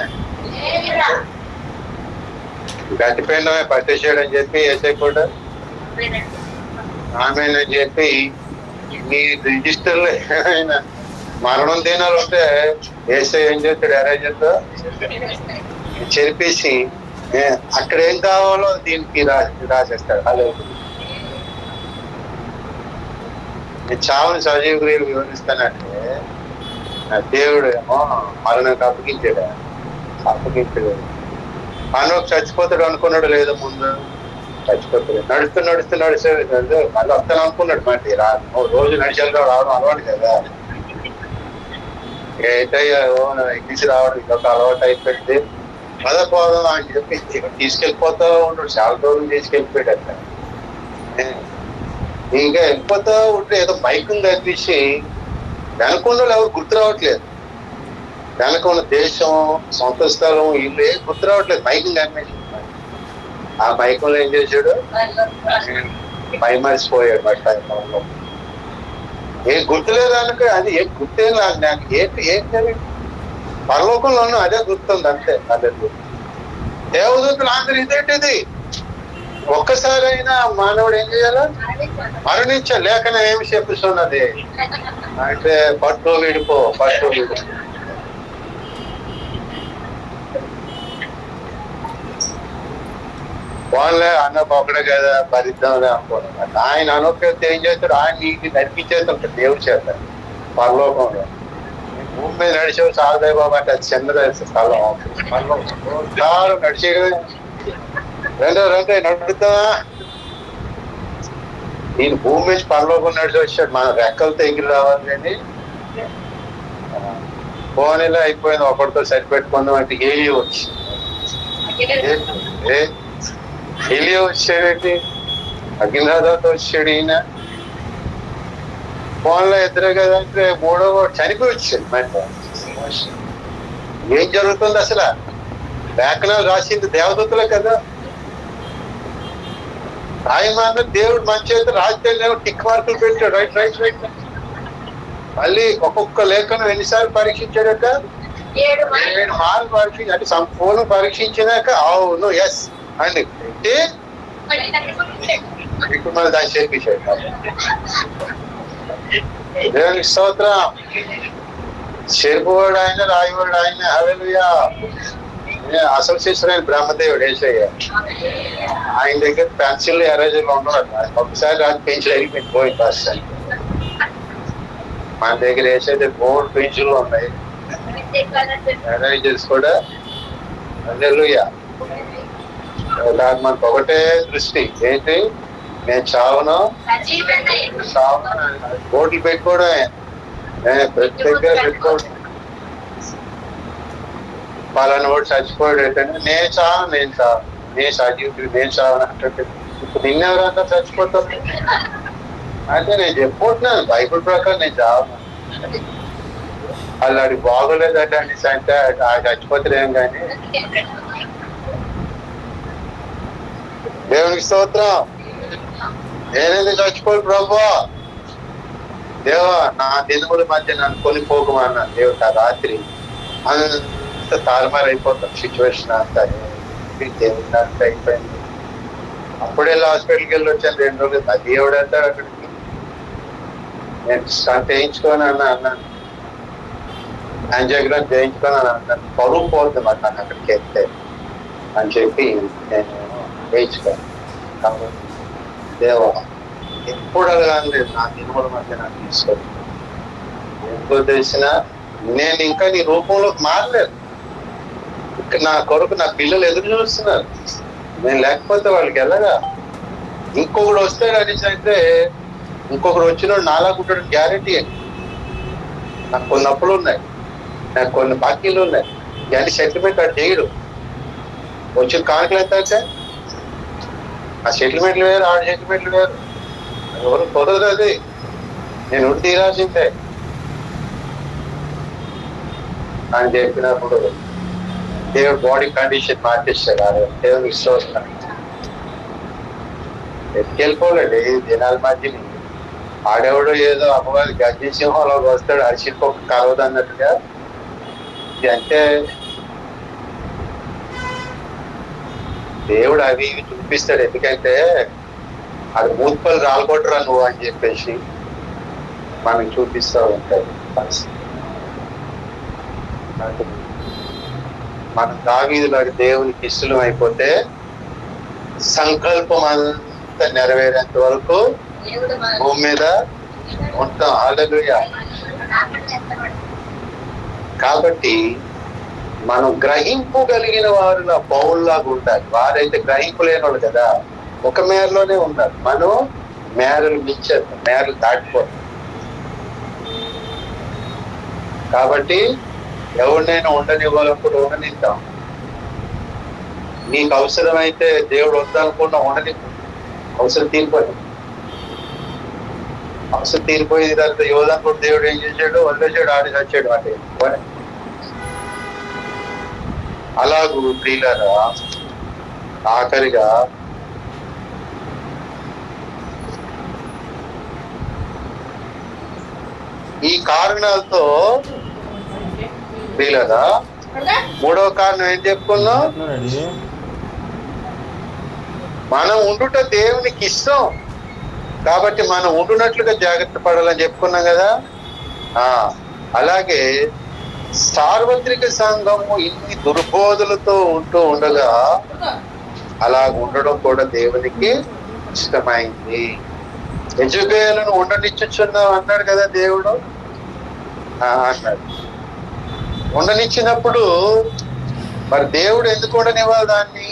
గట్టిపోయినమే పట్టేసాడని చెప్పి ఏసై కూడా ఆమెనని చెప్పి మీ రిజిస్టర్లో ఏమైనా మరణం దినాలు ఉంటే ఏసై ఏం చేస్తాడు? అరేంజర్తో చెరిపేసి అక్కడ ఏం కావాలో దీనికి రాసేస్తాడు. అలా నేను చావుని సజీవ క్రియలు వివరిస్తానంటే దేవుడు ఏమో మరణకు అప్పగించాడు. మనకు చచ్చిపోతాడు అనుకున్నాడు లేదో, ముందు చచ్చిపోతాడు. నడుస్తూ మళ్ళీ వస్తాను అనుకున్నాడు. మరి రోజు నడిచేది రావడం అలవాటు కదా. ఏంటయ్యా ఎక్కిసి రావడం ఇదొక అలవాటు అయిపోయింది. పదపోదాం అని చెప్పి తీసుకెళ్ళిపోతా ఉంటాడు. చాలా రోజులు తీసుకెళ్ళిపోయాడు. అట్లా ఇంకా వెళ్ళిపోతా ఉంటే ఏదో మైకం కనిపించి వెనకుండా ఎవరు గుర్తు రావట్లేదు. వెనక ఉన్న దేశం, సొంత స్థలం, ఇల్లు ఏం గుర్తు రావట్లేదు. మైకం కనిపించింది. ఆ మైకంలో ఏం చేశాడు? మైమరిసిపోయాడు. బట్ట ఏం గుర్తులేదు అనుకో. అది ఏం గుర్తేం నాకు. నాకు ఏంటి పరలోకంలో ఉన్నా అదే గుర్తుంది అంతే. అదే గుర్తు. దేవదూతలు అందరూ ఇదేంటిది, ఒక్కసారైనా మానవుడు ఏం చేయాలి? మరణించాలి. లేఖనం ఏమి చెప్పిస్తున్నది అంటే పట్టు విడిపో. వాళ్ళే అన్న ఒకడే కదా భరిద్దాంలే అనుకోవాలి. ఆయన అనుకోతే ఏం చేస్తాడు? ఆయన నీకు నడిపించేస్తుంటాడు దేవుడి చేత పరలోకంలో. భూమి మీద నడిచే సాగుదాయి బాబు అంటే అది చిన్నది స్థలం. చాలా నడిచేయడమే. రెండో నడుపుతా. నేను భూమి నుంచి పరలోకం నడిచి వచ్చాడు. మన రెక్కలతో ఎగిరి రావాలి కానీ ఫోన్లో అయిపోయింది. ఒకటితో సరిపెట్టుకుందాం అంటే హేలియో వచ్చి హేలియో వచ్చాడేంటి, అగ్నిరాధాతో వచ్చాడు ఈయన. ఫోన్లో ఇద్దరు కదా అంటే మూడో చనిపోయి వచ్చాడు. మరి ఏం జరుగుతుంది అసలు? లేఖనాలు రాసింది దేవదూతలే కదా. రాయమాన దేవుడు మంచి అయితే రాజకీయ టిక్ మార్కులు పెట్టాడు. రైట్. మళ్ళీ ఒక్కొక్క లేఖనం ఎన్నిసార్లు పరీక్షించాడక? 7 మార్లు పరీక్షించి అంటే సంపూర్ణ పరీక్షించినాక అవును ఎస్ అండి అంటే ఇప్పుడు మళ్ళీ దాన్ని చేర్పించాడు. దేవునికి స్తోత్రం. చెరుపువాడు ఆయన, రాయివాడు ఆయన. హల్లెలూయా. అసలు శిష్యుడైన బ్రహ్మదేవుడు యేసయ్య. ఆయన దగ్గర పెన్సిల్ ఎరేజర్లు ఉండవు. ఒకసారి రాజు పెన్సిల్ అయిపోయింది పోయి ఫస్ట్. మన దగ్గర వేసేది 3 పెన్సిల్ ఉన్నాయి. ఎరేజర్స్ కూడా. హల్లెలూయా. దాని మనకు ఒకటే దృష్టి ఏంటి? నేను చావును బోట్లు పెట్టుకోవడమే. ప్రత్యేకంగా పెట్టుకోవడం. పలానా వాడు చచ్చిపోయాడు ఏంటంటే నేను సజీవుడు నేను చావను అంటే ఇప్పుడు నిన్నెవరంతా చచ్చిపోతాను అంటే నేను చెప్పుకుంటున్నాను బైబుల్ ప్రకారం నేను చావను. అలా బాగోలేదట అని అంటే చచ్చిపోతలేం కానీ. దేవునికి స్తోత్రం. నేనేది చచ్చిపోయి ప్రభువా దేవా నా దినముల మధ్య నన్ను కొనిపోకమన్నాను. దేవుడు ఆ రాత్రి అంత తారుమారు అయిపోతాం సిచ్యువేషన్ అంతా. దేవుడు అంత అయిపోయింది. అప్పుడే హాస్పిటల్కి వెళ్ళి వచ్చాను 2 రోజులు. ఆ దేవుడు అంటాడు అక్కడికి. నేను స్టంట్ వేయించుకొని అన్నాను, యాంజియోగ్రామ్ చేయించుకొని అన్నాను. పరువు పోతుంది మరి నాకు అక్కడికి వెళ్తే అని చెప్పి నేను వేయించుకోను. కాబట్టి దేవా ఎప్పుడు అడగలేదు నా దినముల మధ్య నాకు తీసుకోండి. ఎంతో తెలిసినా నేను ఇంకా నీ రూపంలోకి మారలేదు. నా కొరకు నా పిల్లలు ఎదురు చూస్తున్నారు. నేను లేకపోతే వాళ్ళకి వెళ్ళగా ఇంకొకడు వస్తాడు అనేసి అయితే ఇంకొకరు వచ్చినోడు నాలాగుంటాడు గ్యారెంటీ అండి. నాకు కొన్ని అప్పులు ఉన్నాయి, నాకు కొన్ని బాకీలు ఉన్నాయి. ఇవన్నీ సెటిల్మెంట్ అది చేయడు. వచ్చిన కానుకలు ఎంత అంటే ఆ సెటిల్మెంట్లు వేరు, ఆ సెటిల్మెంట్లు వేరు. ఎవరు కుదరదు. అది నేను ఉండి తీరాల్సిందే అని చెప్పినప్పుడు దేవుడు బాడీ కండిషన్ మార్చేస్తాడు. దేవుడు విశ్వాసం ఎత్తుకెళ్ళిపోలేడు. దినాల మధ్యని ఆడేవాడు ఏదో అమ్మగారి గజ్జి సింహంలో వస్తాడు, అరిసిపోక కలవదు అన్నట్టుగా. ఇది అంటే దేవుడు అవి ఇవి చూపిస్తాడు. ఎందుకంటే అది మూత్పలు రాలగొట్టరా నువ్వు అని చెప్పేసి మనకి చూపిస్తూ ఉంటాడు పరిస్థితి. మనం దావీదులాగా దేవునికి ఇష్టం అయిపోతే సంకల్పం అంతా నెరవేరేంత వరకు భూమి మీద ఉంటాం. హల్లెలూయా. కాబట్టి మనం గ్రహింపగలిగిన వారు పౌల్లాగా ఉండాలి. వారైతే గ్రహింపు లేని వాళ్ళు కదా, ఒక మేరలోనే ఉన్నారు. మనం మేరలు మించేస్తాం, మేరలు దాటిపోతాం. కాబట్టి ఎవరినైనా ఉండనివ్వాలనుకుంటే ఉండనిద్దాం. నీకు అవసరమైతే దేవుడు వద్దనుకున్నా ఉండని. అవసరం తీరిపోయింది. అవసరం తీరిపోయింది తర్వాత యోధనుకుంటే దేవుడు ఏం చేశాడు? వదిలేసాడు, ఆడి చచ్చాడు. అంటే అలాగూ ప్రియులారా ఆఖరిగా ఈ కారణాలతో ప్రియులారా 3వ కారణం ఏం చెప్పుకున్నాం? మనం ఉండుట దేవునికి ఇష్టం కాబట్టి మనం ఉండునట్లుగా జాగ్రత్త పడాలని చెప్పుకున్నాం కదా. అలాగే సార్వత్రిక సంఘము ఇన్ని దుర్బోధలతో ఉంటూ ఉండగా అలా ఉండడం కూడా దేవునికి ఇష్టమైంది. యెజబెలును ఉండనిచ్చుచున్నావు అన్నాడు కదా దేవుడు. అన్నాడు. ఉండనిచ్చినప్పుడు మరి దేవుడు ఎందుకు ఉండనివ్వాలి దాన్ని?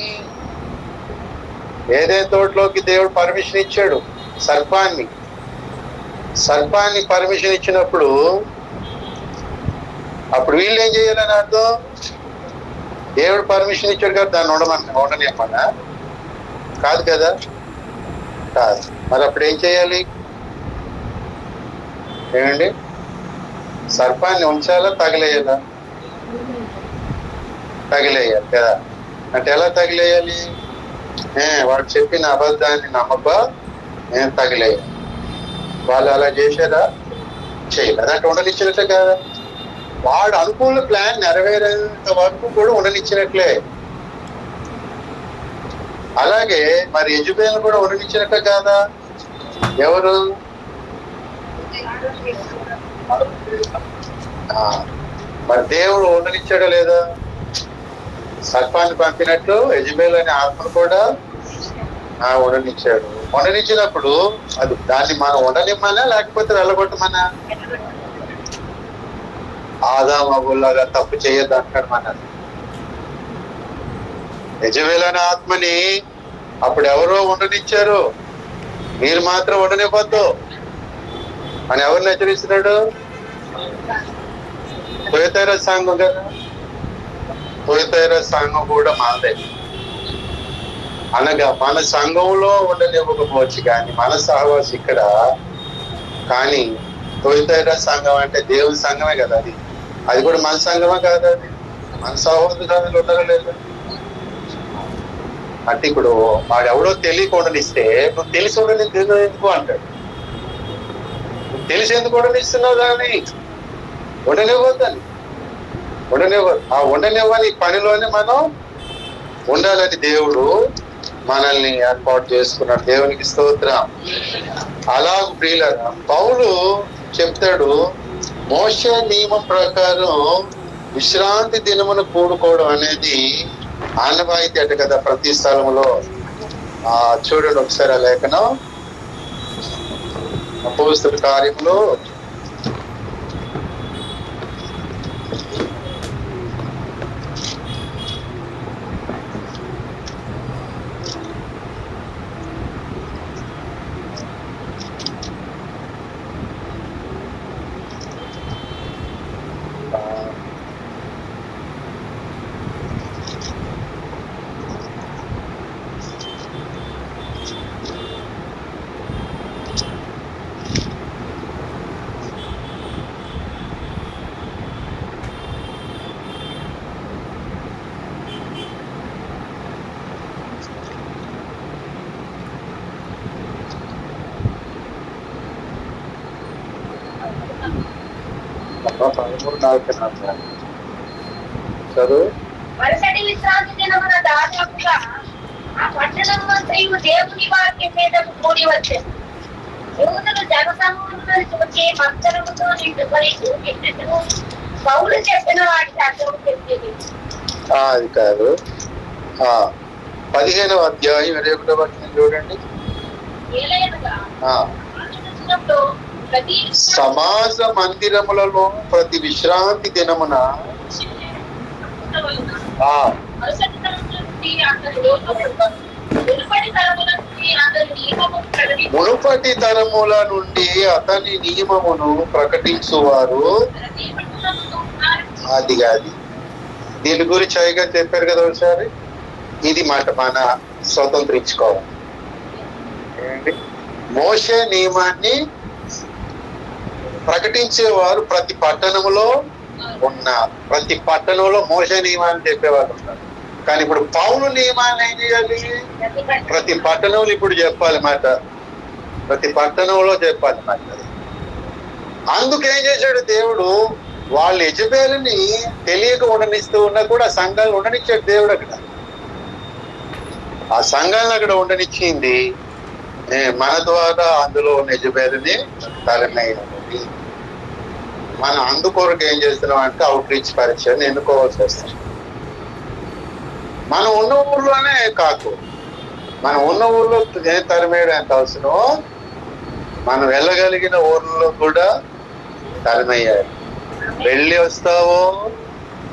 ఏదైనా తోటలోకి దేవుడు పర్మిషన్ ఇచ్చాడు. సర్పాన్ని పర్మిషన్ ఇచ్చినప్పుడు అప్పుడు వీళ్ళు ఏం చేయాలని అర్థం? దేవుడు పర్మిషన్ ఇచ్చాడు కదా దాన్ని ఉండనివ్వమన్నా? కాదు కదా, కాదు. మరి అప్పుడు ఏం చేయాలి? ఏమండి, సర్పాన్ని ఉంచాలా తగిలేయాలా? తగిలేయాలి కదా. అంటే ఎలా తగిలేయాలి? వాడు చెప్పిన అబద్ధాన్ని నమ్మక నేను తగిలేయాలి. వాళ్ళు అలా చేశారా? చేయలేదు. అంటే ఉండనిచ్చినట్లే కదా. వాడు అనుకూల ప్లాన్ నెరవేరేంత వరకు కూడా ఉండనిచ్చినట్లే. అలాగే మరి యెజబెలును కూడా ఉండనిచ్చినట్లే కాదా? ఎవరు? మరి దేవుడు ఉండనిచ్చాడా లేదా? సర్పాన్ని పంపినట్లు యెజబెలు అనే ఆత్మను కూడా ఉండనిచ్చాడు. ఉండనిచ్చినప్పుడు అది దాన్ని మనం ఉండనిమ్మనా లేకపోతే వెళ్ళగొట్టమనా? ఆదాము అవ్వలాగా తప్పు చేయొద్దు అంటాడు మన యెజబెలు అనే ఆత్మని. అప్పుడు ఎవరో ఉండనిచ్చారు, మీరు మాత్రం ఉండనివ్వద్దు అని ఎవరిని హెచ్చరిస్తున్నాడు? తుయతైర సంఘం కదా. తుయతైర సంఘం కూడా మాదే. అనగా మన సంఘంలో ఉండనివ్వకపోవచ్చు కానీ మన సహవాసం ఇక్కడ. కానీ తుయతైర సంఘం అంటే దేవుని సంఘమే కదా. అది కూడా మన సంఘమే కాదు. అది మన సహోదరులు ఉండలేదు. అంటే ఇప్పుడు వాడెవడో తెలియక ఉండనిస్తే నువ్వు తెలిసి ఉండని ఎందుకు అంటాడు. నువ్వు తెలిసి ఎందుకు ఉండనిస్తున్నావు దాన్ని? ఉండనివ్వద్దని. ఉండనివ్వదు. ఆ ఉండనివ్వని పనిలోనే మనం ఉండాలని దేవుడు మనల్ని ఏర్పాటు చేసుకున్నాడు. దేవునికి స్తోత్రం. అలా ప్రియులారా, పౌలు చెప్తాడు, మోషే నియమం ప్రకారం విశ్రాంతి దినమును కూడుకోవడం అనేది ఆనవాయితీ అట కదా ప్రతి స్థలంలో. చూడండి ఒకసారి ఆ లేఖనం అపోస్తలుల కార్యములో 13:4 చదువు. మరుసటి విశ్రాంతి దినమున దాదాపుగా ఆ పట్టణమంతయు దేవుని వాక్యం మీద కూడి వచ్చారు. యూదులు జనసమూహములను చూచి మంత్రముతో నిండుకొనిను పౌలు చెప్పిన వాటికి అర్థం చెప్పేది. అది కాదు, 15వ అధ్యాయం 21వ వచనం చూడండి. సమాజ మందిరములలో ప్రతి విశ్రాంతి దినమున మునుపటి తరముల నుండి అతని నియమమును ప్రకటించువారు. అది కాదు, దీని గురించి అయిగా చెప్పారు కదా ఒకసారి. ఇది మాట మన స్వతంత్రించుకోవాలి. మోషే నియమాన్ని ప్రకటించేవారు ప్రతి పట్టణంలో ఉన్నారు. ప్రతి పట్టణంలో మోషే నియమాన్ని చెప్పేవారు ఉన్నారు. కానీ ఇప్పుడు పౌలు నియమాన్ని ఏం చేయాలి? ప్రతి పట్టణంలో ఇప్పుడు చెప్పాలి మాట. ప్రతి పట్టణంలో చెప్పాలి మాట. అందుకేం చేశాడు దేవుడు? వాళ్ళు యెజబెలుని తెలియక ఉండనిస్తూ ఉన్నా కూడా సంఘాలు ఉండనిచ్చాడు దేవుడు. అక్కడ ఆ సంఘాన్ని అక్కడ ఉండనిచ్చింది మన ద్వారా అందులో నిజమేదని తరమేయాలి. మనం అందుకొరకు ఏం చేస్తున్నాం అంటే అవుట్ రీచ్ పరీక్షని ఎన్నుకోవాల్సి వస్తుంది. మనం ఉన్న ఊర్లోనే కాకు, మనం ఉన్న ఊర్లో ఏం తరిమేయడం ఎంత అవసరమో మనం వెళ్ళగలిగిన ఊర్లో కూడా తరిమేయాలి. వెళ్ళి వస్తావో,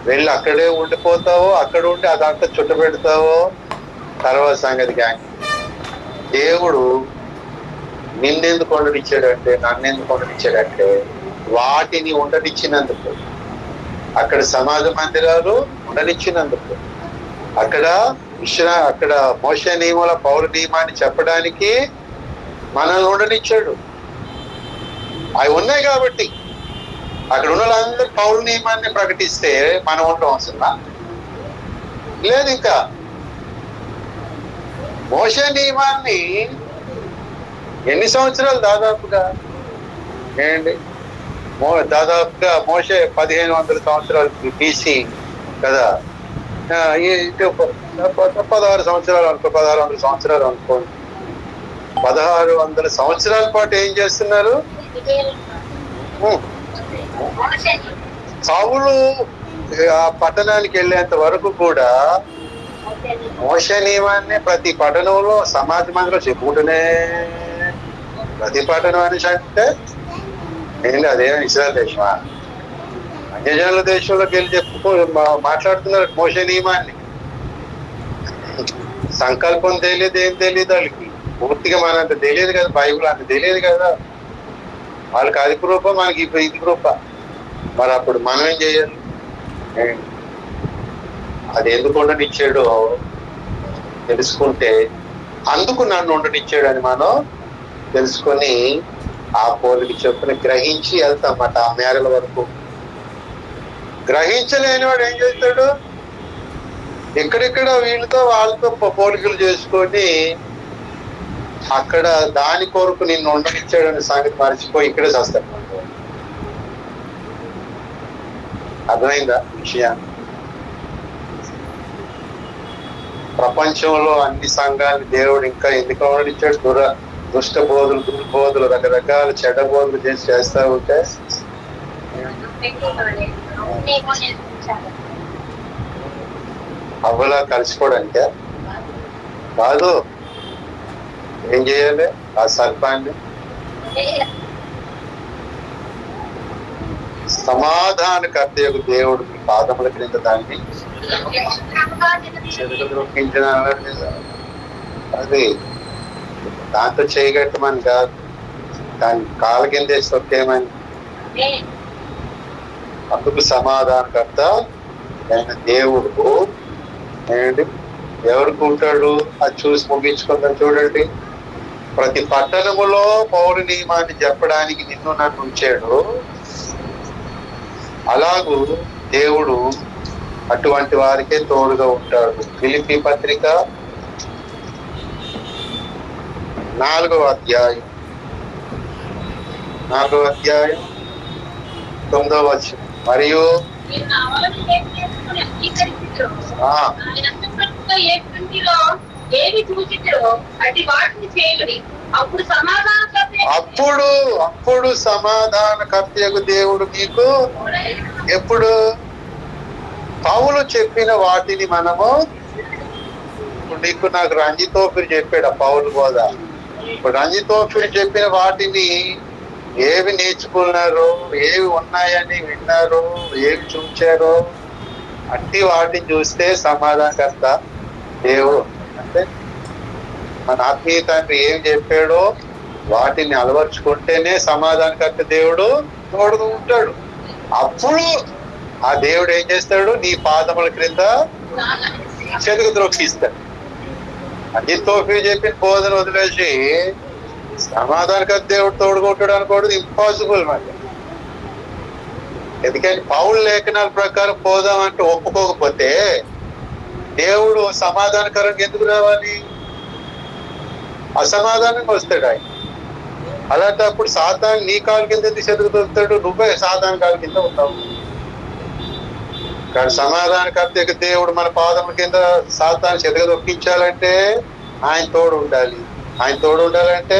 వెళ్ళి అక్కడే ఉండిపోతావో, అక్కడ ఉండి అదంతా చుట్ట పెడతావో తర్వాత సంగతి. కానీ దేవుడు నిన్నెందుకు ఉండనిచ్చాడంటే, నన్నెందుకు ఉండనిచ్చాడంటే వాటిని ఉండనిచ్చినందుకు, అక్కడ సమాజ మందిరాలు ఉండనిచ్చినందుకు, అక్కడ అక్కడ మోషే నియమాల పౌర నియమాన్ని చెప్పడానికి మనల్ని ఉండనిచ్చాడు. అవి ఉన్నాయి కాబట్టి అక్కడ ఉన్న వాళ్ళందరూ పౌర నియమాన్ని ప్రకటిస్తే మనం ఉండడం అవసరమా లేదు. ఇంకా మోషే నియమాన్ని ఎన్ని సంవత్సరాలు దాదాపుగా ఏంటి, దాదాపుగా మోషే 1500 సంవత్సరాలు BC కదా, 16 సంవత్సరాలు అనుకో, 1600 సంవత్సరాలు అనుకోండి. 1600 సంవత్సరాల పాటు ఏం చేస్తున్నారు? సౌలు ఆ పట్టణానికి వెళ్ళేంత వరకు కూడా మోషే నియమాన్ని ప్రతి పట్టణంలో సమాజ మందిలో చెప్పుకుంటూనే, ప్రతి పట్టణం అనేసి అంటే ఏంటి, అదేం ఇస్రాయల్ దేశమా? అన్యజనుల దేశంలోకి వెళ్ళి మాట్లాడుతున్నారు మోషే నియమాన్ని. సంకల్పం తెలియదు, ఏం తెలియదు వాళ్ళకి. పూర్తిగా మనంత తెలియదు కదా, బైబిల్ అంత తెలియదు కదా. వాళ్ళకి అది కృప, మనకి ఇది కృప. మరి అప్పుడు మనం ఏం చేయాలి? అది ఎందుకు ఉండనిచ్చాడో తెలుసుకుంటే, అందుకు నన్ను ఉండనిచ్చాడు అని మనం తెలుసుకొని ఆ పోలికి చొప్పున గ్రహించి వెళ్తామట ఆ మేరల వరకు. గ్రహించలేని వాడు ఏం చేస్తాడు? ఎక్కడెక్కడ వీళ్ళతో వాళ్ళతో పోలికలు చేసుకొని అక్కడ దాని కొరకు నిన్ను ఉండనిచ్చాడు అనే సంగతి మర్చిపోయి ఇక్కడే చేస్తాడు. అర్థమైందా విషయాన్ని? ప్రపంచంలో అన్ని సంఘాన్ని దేవుడు ఇంకా ఎందుకు ఉండనిచ్చాడు? దుష్ట బోధులు, దుర్బోధులు, రకరకాల చెడ్డ బోధులు చేస్తా ఉంటే అవ్వలా కలిసిపోవడానికే కాదు. ఏం చేయాలి? ఆ సర్పాన్ని సమాధానకర్త యొక్క దేవుడు మీ పాదముల క్రింద దాన్ని చెదరొక్కించిన అది దాంతో చేయగట్టమని కాదు, దాని కాళ్ళ కింద వేసి తొక్కేమని. అందుకు సమాధానకర్త ఆయన దేవుడు ఏంటి ఎవరికి ఉంటాడు? అది చూసి ముగించుకుందాం. చూడండి, ప్రతి పట్టణములో పౌర నియమాన్ని చెప్పడానికి నిన్ను నన్ను ఉంచాడు. అలాగూ దేవుడు అటువంటి వారికే తోడుగా ఉంటాడు. ఫిలిప్పీ పత్రిక 4వ అధ్యాయం 9వ వచనం. మరియు అప్పుడు సమాధానకర్తయగు దేవుడు మీకు ఎప్పుడు పౌలు చెప్పిన వాటిని మనము, నీకు నాకు రంజితోపిరి చెప్పాడు పౌలు బోధ. ఇప్పుడు రంజితోపిరి చెప్పిన వాటిని ఏవి నేర్చుకున్నారో, ఏవి ఉన్నాయని విన్నారో, ఏవి చూచారో అట్టి వాటిని చూస్తే సమాధానకర్త దేవుడు అంటే మన ఆత్మీయ తండ్రి ఏం చెప్పాడో వాటిని అలవర్చుకుంటేనే సమాధానకర్త దేవుడు తోడుగా ఉంటాడు. అప్పుడు ఆ దేవుడు ఏం చేస్తాడు? నీ పాదముల క్రింద చెదుగు ద్రోక్షిస్తాడు. రంజితోపి చెప్పిన బోధన వదిలేసి సమాధానకర్త దేవుడు తోడుకుంటాడు అనుకోవడం ఇంపాసిబుల్ మరి. ఎందుకంటే పౌలు లేఖనాల ప్రకారం పోదామంటే ఒప్పుకోకపోతే దేవుడు సమాధానకరంగా ఎందుకు రావాలి? అసమాధానంగా వస్తాడు ఆయన. అలాంటప్పుడు సాతాను నీ కాలు కింద చెదుగు దొరుకుతాడు, నువ్వే సాతాను కాలు కింద ఉంటావు కానీ సమాధానకర్త దేవుడు మన పాదముల కింద సాతాను చెదగదొక్కించాలంటే ఆయన తోడు ఉండాలి. ఆయన తోడు ఉండాలంటే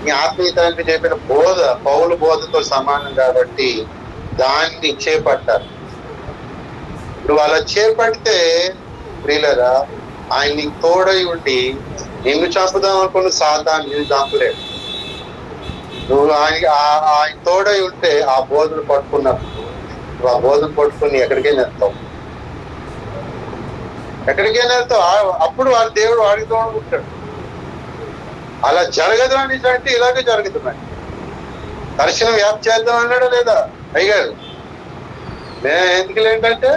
మీ ఆత్మీయ తండ్రి చెప్పిన బోధ పౌలు బోధతో సమానం కాబట్టి దాన్ని చేపట్టాలి. నువ్వు అలా చేపడితే ప్రియులరా ఆయన నీకు తోడై ఉండి నిన్ను చంపుదాం అనుకున్న సాతాను నిన్ను చంపలేడు. నువ్వు ఆయన తోడై ఉంటే ఆ బోధను పట్టుకున్నప్పుడు నువ్వు ఆ బోధన పట్టుకుని ఎక్కడికైనా వెళ్తావు. అప్పుడు వాడి దేవుడు వాడికి తోడుకుంటాడు. అలా జరగదు అని అంటే ఇలాగే జరుగుతున్నాయి. దర్శనం వ్యాప్తి చేద్దాం అన్నాడా లేదా అయ్యారు? నేను ఎందుకు ఏంటంటే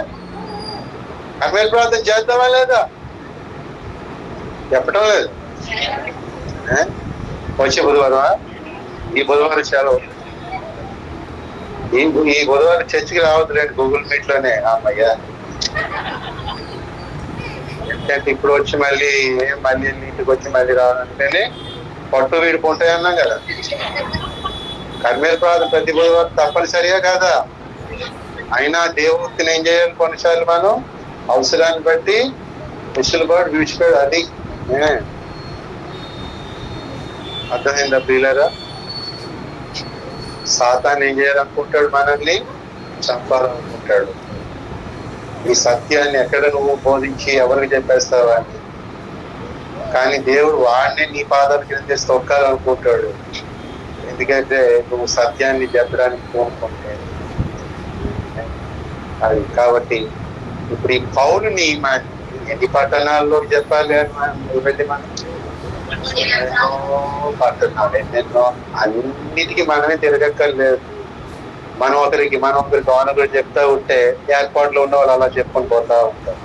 కర్మేల ప్రార్థన చేద్దామా లేదా చెప్పడం లేదు. వచ్చే బుధవారమా? ఈ బుధవారం సెలవు. ఈ బుధవారం చర్చికి రావద్దులేండి, గూగుల్ మీట్ లోనే. అమ్మయ్యా ఎందుకంటే ఇప్పుడు వచ్చి మళ్ళీ ఇంటికి వచ్చి మళ్ళీ రావాలంటేనే పట్టు వీడికి ఉంటాయన్నాం కదా. కర్మేల ప్రార్థన ప్రతి బుధవారం తప్పనిసరిగా కాదా? అయినా దేవుడిని ఏం చేయాలి? కొన్నిసార్లు మనం అవసరాన్ని బట్టి విసులుబాటు విడిచిపోయాడు. అది అర్థమైందా ప్రియులారా? సాతాను ఏం చేయాలనుకుంటాడు? మనల్ని చంపాలనుకుంటాడు. ఈ సత్యాన్ని ఎక్కడ నువ్వు బోధించి ఎవరికి చెప్పేస్తావా? కానీ దేవుడు వాడిని నీ పాదాల కింద చేసి తొక్కాలనుకుంటాడు. ఎందుకంటే నువ్వు సత్యాన్ని చెప్పడానికి కోరుకుంటే అది. కాబట్టి ఇప్పుడు ఈ పౌలుని ఎన్ని పట్టణాల్లో చెప్పాలి అని వెళ్ళి మనం పట్టణాలు ఎన్నెన్నో, అన్నిటికీ మనమే తిరగక్కర్లేదు. మనం ఒకరికి ఓనర్లు చెప్తా ఉంటే ఏర్పాట్లో ఉన్న వాళ్ళు అలా చెప్పుకొని పోతా ఉంటారు.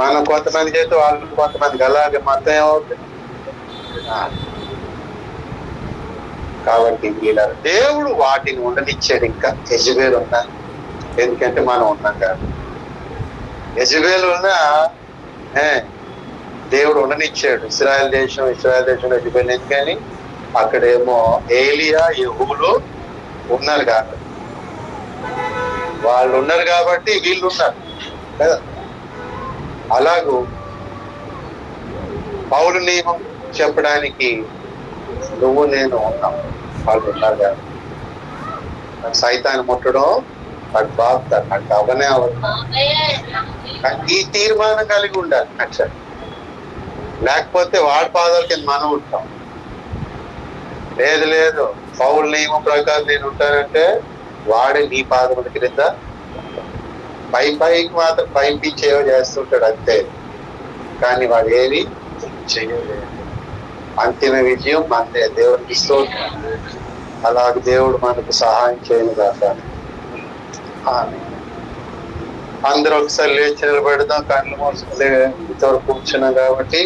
మనం కొంతమంది చేస్తే వాళ్ళు కొంతమందికి అలాగే మొత్తం ఏమవుతుంది. కాబట్టి ఇలా దేవుడు వాటిని ఉండనిచ్చాడు. ఇంకా యెజబెల్ ఉన్నా, ఎందుకంటే మనం ఉన్నాం కాదు. యెజబెల్ ఉన్నా దేవుడు ఉండనిచ్చాడు. ఇశ్రాయేల్ దేశంలో యెజబెల్ ఎందుకని అక్కడేమో ఏలియా యెహూలు ఉన్నారు కాబట్టి, వాళ్ళు ఉన్నారు కాబట్టి వీళ్ళు ఉన్నారు కదా. అలాగూ పౌలు నియమం చెప్పడానికి నువ్వు నేను ఉన్నాం, వాళ్ళు ఉన్నారు కాబట్టి. సైతాన్ని ముట్టడం నాకు బాగుతారు, నాకు అవనే ఈ తీర్మానం కలిగి ఉండాలి. అక్షరం లేకపోతే వాడి పాదాల కింద మనం ఉంటాం. లేదు పౌలు నియమం ప్రకారం నేను ఉంటానంటే వాడే నీ పాదముల క్రింద పైకి మాత్రం పైకి చేస్తుంటాడు అంతే. కానీ వాడు ఏమి చేయలేదు. అంతిమ విజయం అంతే దేవుడికి ఇస్తూ. అలాగే దేవుడు మనకు సహాయం చేయను కాక. అందరూ ఒకసారి లేచి నిలబెడదాం. కళ్ళు మోసుకునే ఇంతవరకు కూర్చున్నాం కాబట్టి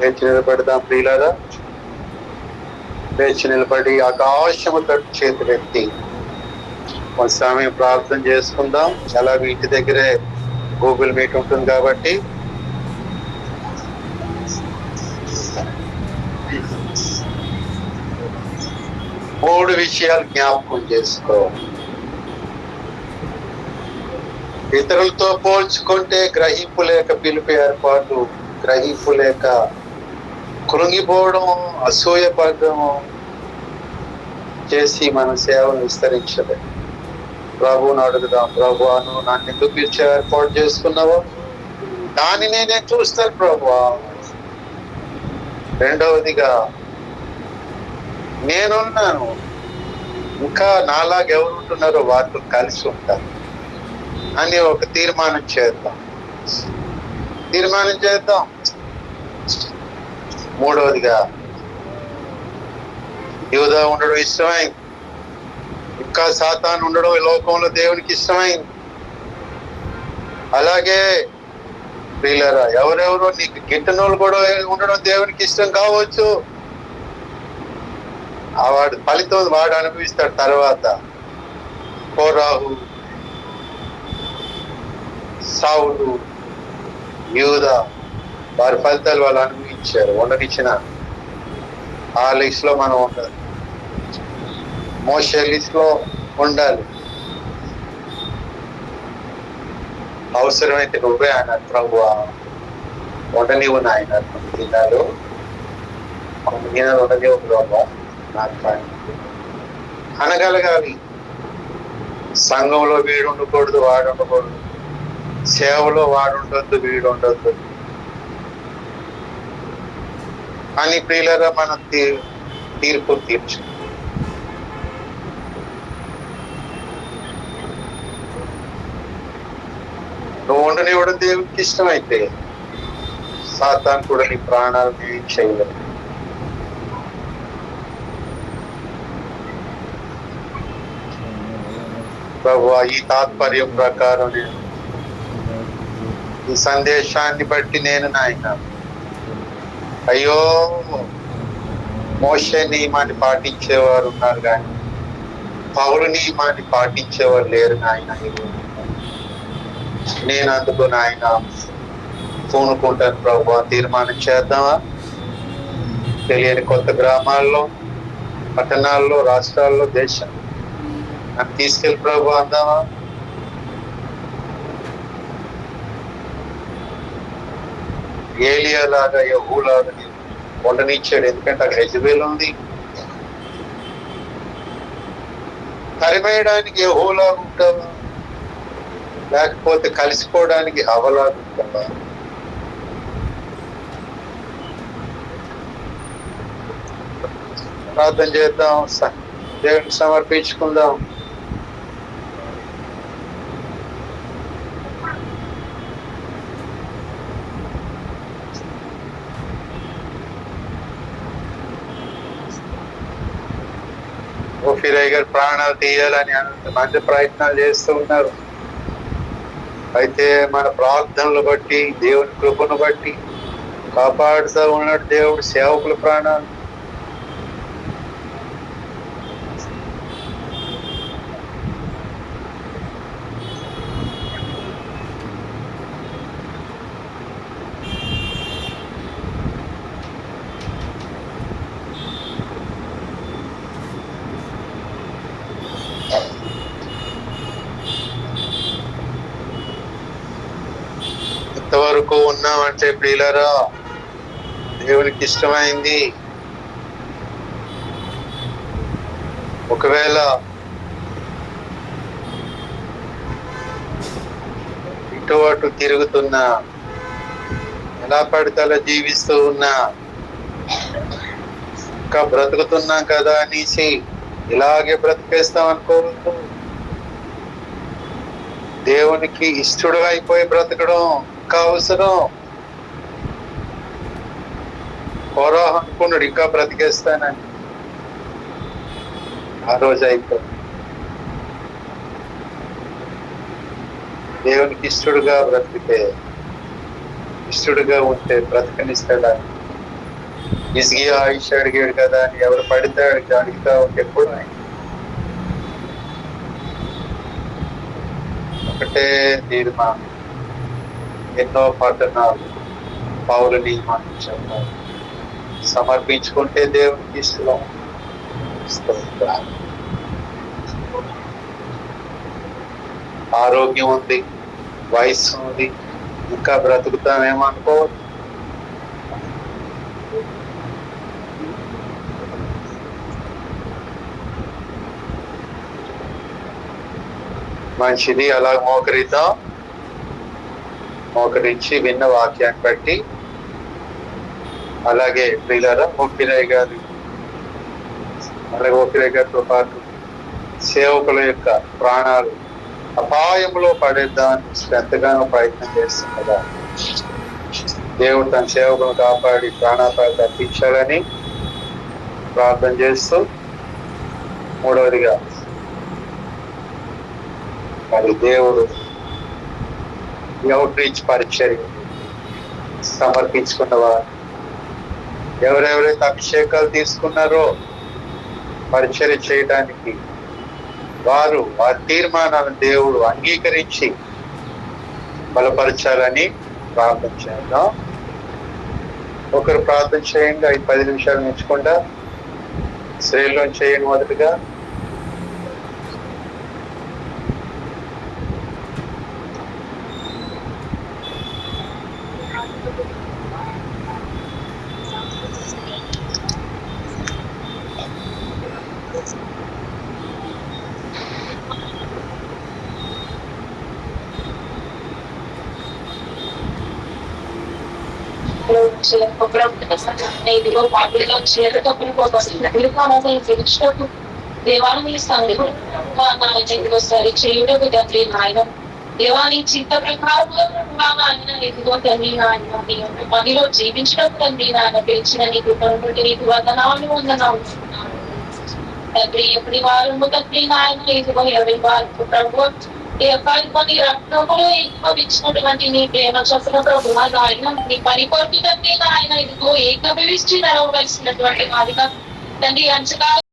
లేచి నిలబెడదాం ప్రియులారా. లేచి నిలబడి ఆకాశము తట్టు చేతులెత్తి కొంత సమయం ప్రార్థన చేసుకుందాం. అలాగే ఇంటి దగ్గరే గూగుల్ మీట్ ఉంటుంది కాబట్టి మూడు విషయాలు జ్ఞాపకం చేసుకో. ఇతరులతో పోల్చుకుంటే గ్రహింపు లేక పిలుపు ఏర్పాటు, గ్రహింపు లేక కృంగిపోవడం, అసూయపడడం చేసి మన సేవను విస్తరించలేదు. ప్రభువును అడుగుదాం, ప్రభువా నువ్వు నన్ను ఎందుకు పిలిచి ఏర్పాటు చేసుకున్నావో దాన్ని నేనే చూస్తాను ప్రభువా. రెండవదిగా నేనున్నాను, ఇంకా నాలాగెవరు ఉంటున్నారో వారితో కలిసి ఉంటాను అని ఒక తీర్మానం చేద్దాం. మూడవదిగా యూదా ఉండడం ఇష్టమైంది, ఇంకా సాతాను ఉండడం ఈ లోకంలో దేవునికి ఇష్టమైంది. అలాగే ప్రియులారా ఎవరెవరో నీకు గిట్టనోళ్ళు కూడా ఉండడం దేవునికి ఇష్టం కావచ్చు. వాడు ఫలితం వాడు అనుభవిస్తాడు తర్వాత. కోరాహు, సౌలు, యూదా వారి ఫలితాలు వాళ్ళు అనుభవించారు. ఉండనిచ్చిన ఆ లిస్ట్ లో మనం ఉండాలి, మోషే లిస్ట్ లో ఉండాలి. అవసరమైతే నువ్వే అన్నారు ప్రభువా, ఉండనివ్వు నాయన కొన్ని దినాలు, కొన్ని దినాలు ఉండనివ్వు ప్రభా నాకు కానీ అనగలగాలి. సంఘంలో వీడు ఉండకూడదు, వాడు ఉండకూడదు, సేవలో వాడు ఉండొద్దు, వీడు ఉండొద్దు అని ప్రియులరా మనం తీర్పు తీర్చు. నువ్వు ఉండనివ్వడం దేవునికి ఇష్టమైతే సాతాను కూడా నీ ప్రాణాలని చేయలేదు. ప్రభువా, ఈ తాత్పర్యం ప్రకారం నేను ఈ సందేశాన్ని బట్టి నేను నాయన, అయ్యో మోషే నియమాన్ని పాటించేవారు ఉన్నారు కానీ పౌలు నియమాన్ని పాటించేవారు లేరు నాయన. నేను అందుకు నాయన పూనుకుంటాను ప్రభు. తీర్మానం చేద్దామా? తెలియని కొత్త గ్రామాల్లో, పట్టణాల్లో, రాష్ట్రాల్లో, దేశం నాకు తీసుకెళ్ళి ప్రభు అందామా? ఏలియా లాగా యెహూలాగా ఉండనిచ్చాడు. ఎందుకంటే అక్కడ యెజబెల్ ఉంది. తరిమేయడానికి యెహూలాగా ఉంటావా, లేకపోతే కలిసిపోవడానికి హవలాగా ఉంటావా? ప్రార్థన చేద్దాం, దేవునికి సమర్పించుకుందాం. ఫిరయ్య గారు ప్రాణాలు తీయాలని మంచి ప్రయత్నాలు చేస్తూ ఉన్నారు. అయితే మన ప్రార్థనలు బట్టి, దేవుని కృపను బట్టి కాపాడుతూ ఉన్నాడు దేవుడు సేవకుల ప్రాణాలు. ఇంతవరకు ఉన్నామంటే ప్రియులారా దేవునికి ఇష్టమైంది. ఒకవేళ ఇటు అటు తిరుగుతున్నా, ఎలా పడితే అలా జీవిస్తూ ఉన్నా, ఇంకా బ్రతుకుతున్నాం కదా అనేసి ఇలాగే బ్రతికేస్తాం అనుకోవద్దు. దేవునికి ఇష్టడు అయిపోయి బ్రతకడం ఇంకా అవసరం. కోరాహ అనుకున్నాడు ఇంకా బ్రతికేస్తానని, ఆ రోజు అయిపోయింది. దేవునికి ఇష్టడుగా బ్రతికితే, ఇష్టడుగా ఉంటే బ్రతకనిస్తాడా? ఇసిగి ఆయుష్ అడిగాడు కదా అని ఎవరు పడితే అడుగుతా ఉంటే ఎప్పుడు ఆయన ఒకటే తీర్మానం. ఎన్నో పట్టణాలు పౌలు నియమాన్ని చెప్పారు. సమర్పించుకుంటే దేవునికి ఇష్టం. ఆరోగ్యం ఉంది, వయస్సు ఉంది, ఇంకా బ్రతుకుతామేమో అనుకోవద్దు. మంచిది, అలా మోకరిద్దాం. మోకరించి విన్న వాక్యాన్ని బట్టి అలాగే ప్రియులారా ఓపిరయ్య గారు, అలాగే ఓపిరయ్య గారితో పాటు సేవకుల యొక్క ప్రాణాలు అపాయంలో పడేద్దామని ఎంతగానో ప్రయత్నం చేస్తుండగా దేవుడు తన సేవకులను కాపాడి ప్రాణాపాయాలు తప్పించాలని ప్రార్థన చేస్తూ, మూడవదిగా మరి దేవుడు అవుట్ రీచ్ పరిచర్య సమర్పించుకున్న వారు ఎవరెవరైతే అభిషేకాలు తీసుకున్నారో పరిచర్య చేయడానికి వారు వారి తీర్మానాలను దేవుడు అంగీకరించి బలపరచాలని ప్రార్థన చేద్దాం. ఒకరు ప్రార్థన చేయండి, 5-10 నిమిషాలు నేర్చుకుండా శ్రేణిలో చేయండి. మొదటిగా ఇదిగో పాటలో చేరుకోవాలి దేవాన్ని ఇస్తాను ఒకసారి చేయుటకు తండ్రి నాయన దేవాని చింత ప్రకారంలో ఆయన ఇదిగో తండ్రి నాయన నీ యొక్క పనిలో జీవించడం తండ్రి నాయన పిలిచిన నీ కృపను నీకు వందనాలు తండ్రి ఎప్పటి వారు తండ్రి నాయన ఇదిగో ఎవరి వారికి ప్రభు ఈ యొక్క కొన్ని రత్నములు ఇచ్చినటువంటి నీ ప్రేమ చొప్పున ప్రభు ఆయన నీ పని కొరకు తండ్రి నాయన ఇదిగో ఏకభవిష్టి నడవలసినటువంటి వారిగా తండ్రి అంచకాల